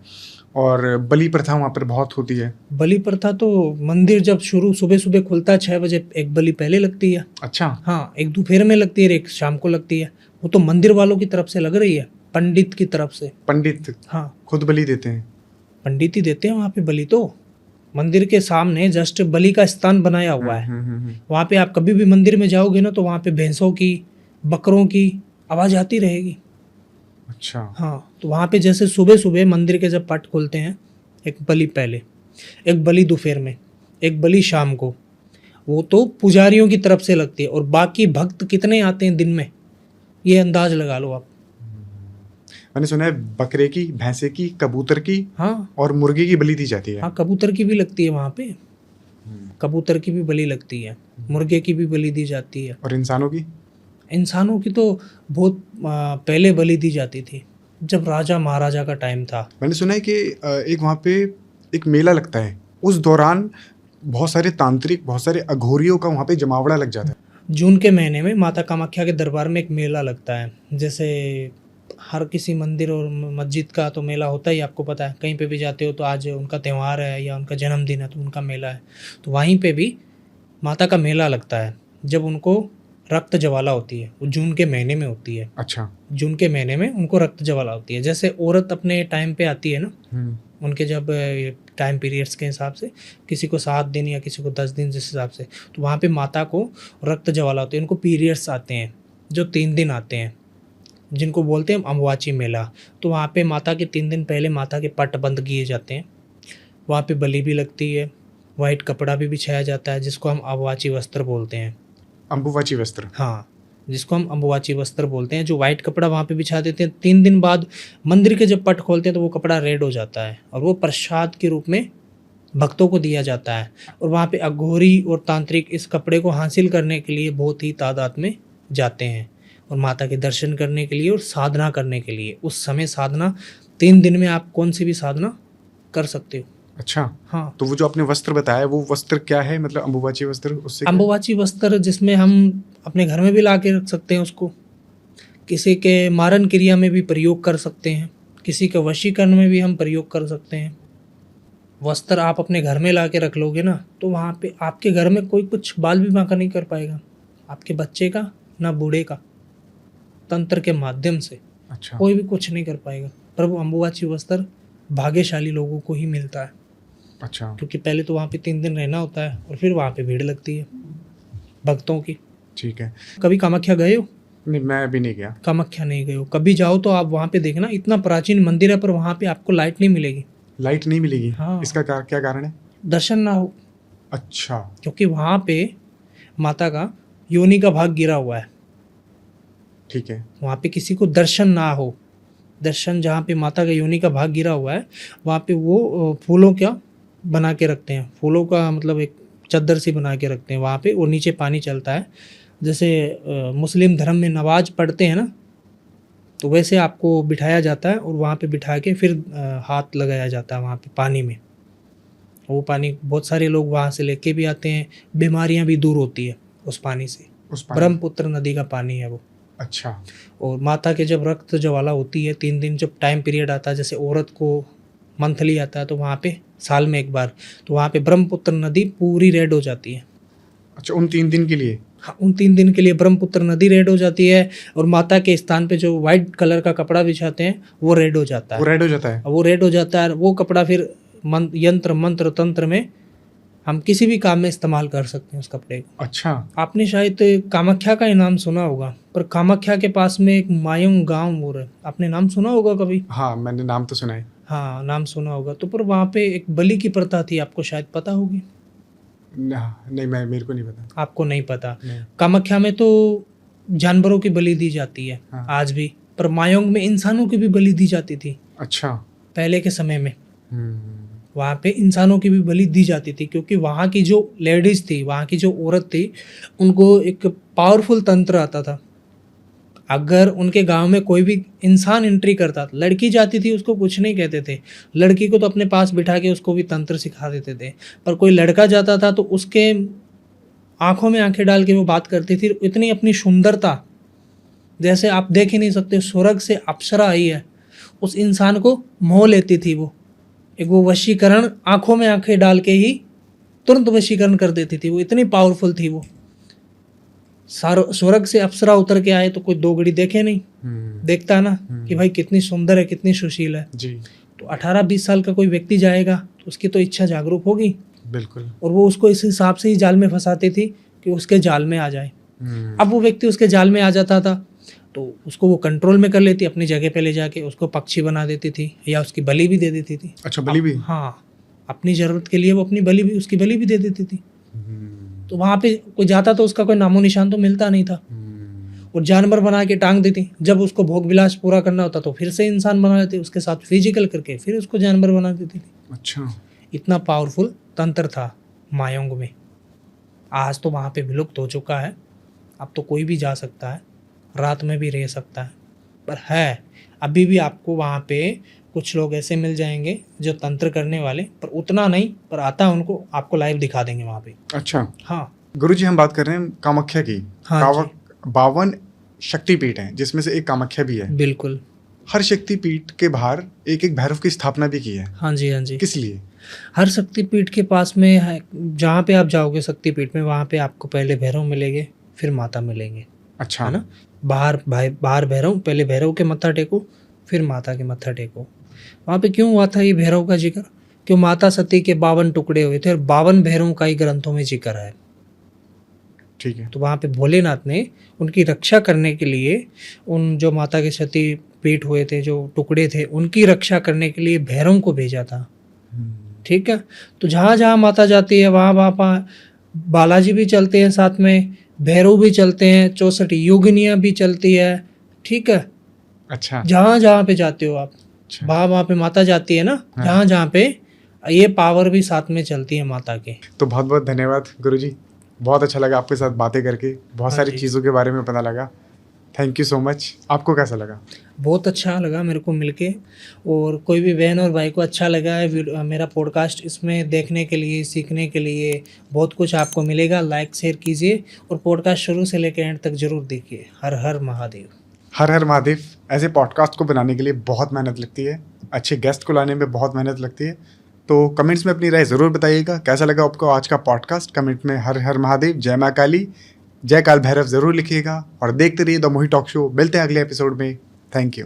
और बलि प्रथा वहाँ पर बहुत होती है। बलि प्रथा तो मंदिर जब शुरू सुबह सुबह खुलता है 6 बजे, एक बलि पहले लगती है। अच्छा। हाँ, एक दोपहर में लगती है, एक शाम को लगती है। वो तो मंदिर वालों की तरफ से लग रही है, पंडित की तरफ से। पंडित हाँ, खुद बलि देते हैं? पंडित ही देते हैं वहाँ पे बलि। तो मंदिर के सामने जस्ट बलि का स्थान बनाया हुआ है। वहाँ पे आप कभी भी मंदिर में जाओगे ना, तो वहाँ पे भैंसों की, बकरों की आवाज़ आती रहेगी। अच्छा। हाँ, तो वहाँ पे जैसे सुबह सुबह मंदिर के जब पट खोलते हैं, एक बलि पहले, एक बलि दोपहर में, एक बलि शाम को। वो तो पुजारियों की तरफ से लगती है। और बाकी भक्त कितने आते हैं दिन में, ये अंदाज लगा लो आप। मैंने सुना है बकरे की, भैंसे की, कबूतर की हाँ और मुर्गे की बलि दी जाती है। हाँ, कबूतर की भी लगती है वहाँ पे। कबूतर की भी बलि लगती है, मुर्गे की भी बलि दी जाती है। और इंसानों की? इंसानों की तो बहुत पहले बलि दी जाती थी, जब राजा महाराजा का टाइम था। मैंने सुना है कि एक वहाँ पे एक मेला लगता है, उस दौरान बहुत सारे तांत्रिक, बहुत सारे अघोरियों का वहाँ पे जमावड़ा लग जाता है। जून के महीने में माता कामाख्या के दरबार में एक मेला लगता है। जैसे हर किसी मंदिर और मस्जिद का तो मेला होता ही, आपको पता है। कहीं पे भी जाते हो तो आज उनका त्यौहार है या उनका जन्मदिन है तो उनका मेला है। तो वहीं पे भी माता का मेला लगता है, जब उनको रक्त ज्वाला होती है। वो जून के महीने में होती है। अच्छा। जून के महीने में उनको रक्त ज्वाला होती है। जैसे औरत अपने टाइम पे आती है ना, उनके जब टाइम पीरियड्स के हिसाब से, किसी को 7 दिन या किसी को 10 दिन जिस हिसाब से, तो वहाँ पे माता को रक्त ज्वाला होती है। उनको पीरियड्स आते हैं जो 3 दिन आते हैं, जिनको बोलते हैं अम्बुबाची मेला। तो वहाँ पे माता के 3 दिन पहले माता के पट बंद किए जाते हैं। वहाँ पे बलि भी लगती है, वाइट कपड़ा भी बिछाया जाता है, जिसको हम अम्बुबाची वस्त्र बोलते हैं। अम्बुबाची वस्त्र? हाँ, जिसको हम अम्बुबाची वस्त्र बोलते हैं। जो वाइट कपड़ा वहाँ पे बिछा देते हैं। 3 दिन बाद मंदिर के जब पट खोलते हैं तो वो कपड़ा रेड हो जाता है और वो प्रसाद के रूप में भक्तों को दिया जाता है। और वहाँ पे अघोरी और तांत्रिक इस कपड़े को हासिल करने के लिए बहुत ही तादाद में जाते हैं और माता के दर्शन करने के लिए और साधना करने के लिए। उस समय साधना 3 दिन में आप कौन सी भी साधना कर सकते हो। अच्छा। हाँ, तो वो जो आपने वस्त्र बताया, वो वस्त्र क्या है? मतलब अम्बुबाची वस्त्र, उससे क्या? अम्बुबाची वस्त्र जिसमें हम अपने घर में भी ला के रख सकते हैं उसको, किसी के मारन क्रिया में भी प्रयोग कर सकते हैं, किसी के वशीकरण में भी हम प्रयोग कर सकते हैं। वस्त्र आप अपने घर में ला के रख लोगे ना, तो वहाँ पे आपके घर में कोई कुछ बाल भी बांका नहीं कर पाएगा, आपके बच्चे का ना बूढ़े का। तंत्र के माध्यम से अच्छा। कोई भी कुछ नहीं कर पाएगा। पर वो अम्बुबाची वस्त्र भाग्यशाली लोगों को ही मिलता है। अच्छा। क्योंकि पहले तो वहाँ पे 3 दिन रहना होता है और फिर वहाँ पे भीड़ लगती है भक्तों की। ठीक है। कभी कामाख्या गए हो? नहीं, मैं अभी नहीं गया। कामाख्या नहीं गए हो? कभी जाओ तो आप वहाँ पे देखना, इतना प्राचीन मंदिर है पर वहाँ पे आपको लाइट नहीं मिलेगी। लाइट नहीं मिलेगी? हाँ। इसका क्या कारण है? दर्शन ना हो। अच्छा। क्योंकि वहाँ पे माता का योनि का भाग गिरा हुआ है। ठीक है। वहाँ पे किसी को दर्शन ना हो। दर्शन जहाँ पे माता का योनि का भाग गिरा हुआ है, वहाँ पे वो फूलों का बना के रखते हैं। फूलों का मतलब एक चद्दर सी बना के रखते हैं वहाँ पे, और नीचे पानी चलता है। जैसे मुस्लिम धर्म में नमाज पढ़ते हैं ना, तो वैसे आपको बिठाया जाता है और वहाँ पे बिठा के फिर हाथ लगाया जाता है वहाँ पे पानी में। वो पानी बहुत सारे लोग वहाँ से लेके भी आते हैं। बीमारियाँ भी दूर होती है उस पानी से। ब्रह्मपुत्र नदी का पानी है वो। अच्छा। और माता के जब रक्त ज्वाला होती है 3 दिन, जब टाइम पीरियड आता है, जैसे औरत को मंथली आता है तो वहाँ पे साल में एक बार, तो वहाँ पे ब्रह्मपुत्र नदी पूरी रेड हो जाती है। अच्छा, उन 3 दिन के लिए? हाँ, उन 3 दिन के लिए ब्रह्मपुत्र नदी रेड हो जाती है। और माता के स्थान पे जो वाइट कलर का कपड़ा बिछाते हैं वो रेड हो जाता है। वो रेड हो जाता है? वो रेड हो जाता है। वो कपड़ा फिर यंत्र मंत्र तंत्र में हम किसी भी काम में इस्तेमाल कर सकते हैं उस कपड़े को। अच्छा। आपने शायद कामाख्या का ही नाम सुना होगा, पर कामाख्या के पास में एक मायूंग गांव और है, आपने नाम सुना होगा कभी? हाँ, मैंने नाम तो सुना है। हाँ नाम सुना होगा। तो पर वहाँ पे एक बलि की प्रथा थी, आपको शायद पता होगी। नहीं, मैं मेरे को नहीं पता। आपको नहीं पता। नहीं। कामाख्या में तो जानवरों की बलि दी जाती है हाँ। आज भी, पर मायोंग में इंसानों की भी बलि दी जाती थी अच्छा। पहले के समय में। हम्म। वहाँ पे इंसानों की भी बलि दी जाती थी, क्योंकि वहाँ की जो लेडीज थी, वहाँ की जो औरत थी, उनको एक पावरफुल तंत्र आता था। अगर उनके गांव में कोई भी इंसान एंट्री करता था, लड़की जाती थी उसको कुछ नहीं कहते थे, लड़की को तो अपने पास बिठा के उसको भी तंत्र सिखा देते थे। पर कोई लड़का जाता था तो उसके आंखों में आंखें डाल के वो बात करती थी। इतनी अपनी सुंदरता, जैसे आप देख ही नहीं सकते, स्वर्ग से अप्सरा आई है, उस इंसान को मोह लेती थी वो। एक वो वशीकरण, आंखों में आंखें डाल के ही तुरंत वशीकरण कर देती थी वो, इतनी पावरफुल थी वो। स्वर्ग से अप्सरा उतर के आए तो कोई दो घड़ी देखे नहीं, देखता ना कि भाई कितनी सुंदर है, कितनी सुशील है जी। तो 18-20 साल का कोई व्यक्ति जाएगा तो उसकी तो इच्छा जागरूक होगी। बिल्कुल। और वो उसको इस हिसाब से ही जाल में फंसाती थी कि उसके जाल में आ जाए। अब वो व्यक्ति उसके जाल में आ जाता था तो उसको वो कंट्रोल में कर लेती, अपनी जगह पे ले जाके उसको पक्षी बना देती थी या उसकी बलि भी दे देती थी। अच्छा, बलि भी? हाँ, अपनी ज़रूरत के लिए वो अपनी बलि भी, उसकी बलि भी दे देती थी। तो वहाँ पे कोई जाता तो उसका कोई नामो निशान तो मिलता नहीं था। और जानवर बना के टांग देती, जब उसको भोग विलास पूरा करना होता तो फिर से इंसान बना देती, उसके साथ फिजिकल करके फिर उसको जानवर बना देती थी। अच्छा। इतना पावरफुल तंत्र था मायोंग में। आज तो वहाँ पे विलुप्त हो चुका है, अब तो कोई भी जा सकता है, रात में भी रह सकता है। पर है अभी भी आपको वहाँ पे कुछ लोग ऐसे मिल जाएंगे जो तंत्र करने वाले, पर उतना नहीं, पर आता है उनको, आपको लाइव दिखा देंगे वहाँ पे। अच्छा हाँ गुरुजी, हम बात कर रहे हैं कामाख्या की। हाँ जी। 52 शक्तिपीठ हैं जिसमें से एक कामाख्या भी है। बिल्कुल। हर शक्तिपीठ के बाहर एक एक भैरव की स्थापना भी की है। हाँ जी, हाँ जी। किस लिए? हर शक्तिपीठ के पास में है, जहाँ पे आप जाओगे शक्तिपीठ में, वहाँ पे आपको पहले भैरव मिलेंगे, फिर माता मिलेंगे। अच्छा। है ना? बाहर भैरव, पहले भैरव के मत्था टेको, फिर माता के मत्था टेको। वहाँ पे क्यों हुआ था ये भैरव का जिक्र? क्यों माता सती के 52 टुकड़े हुए थे और 52 भैरवों का ही ग्रंथों में जिक्र है। ठीक है। तो वहाँ पे भोलेनाथ ने उनकी रक्षा करने के लिए, उन जो माता के सती पीठ हुए थे, जो टुकड़े थे, उनकी रक्षा करने के लिए भैरव को भेजा था। ठीक है। तो जहाँ जहाँ माता जाती है वहाँ वहाँ बालाजी भी चलते हैं, साथ में भैरव भी चलते हैं, 64 योगिनियाँ भी चलती है। ठीक है। अच्छा। जहाँ जहाँ पे जाते हो आप, अच्छा। वहाँ पे माता जाती है ना। हाँ। जहाँ जहाँ पे ये पावर भी साथ में चलती है माता के। तो बहुत बहुत धन्यवाद गुरुजी, बहुत अच्छा लगा आपके साथ बातें करके, बहुत हाँ सारी जी। चीज़ों के बारे में पता लगा। Thank you so much. आपको कैसा लगा? बहुत अच्छा लगा मेरे को मिलके। और कोई भी बहन और भाई को अच्छा लगा है मेरा पॉडकास्ट, इसमें देखने के लिए, सीखने के लिए बहुत कुछ आपको मिलेगा। लाइक शेयर कीजिए और पॉडकास्ट शुरू से लेकर एंड तक जरूर देखिए। हर हर महादेव। हर हर महादेव। ऐसे पॉडकास्ट को बनाने के लिए बहुत मेहनत लगती है, अच्छे गेस्ट को लाने में बहुत मेहनत लगती है। तो कमेंट्स में अपनी राय ज़रूर बताइएगा, कैसा लगा आपको आज का पॉडकास्ट। कमेंट में हर हर महादेव, जय माँ काली, जय काल भैरव ज़रूर लिखिएगा और देखते रहिए द मोहित टॉक शो। मिलते हैं अगले एपिसोड में। Thank you.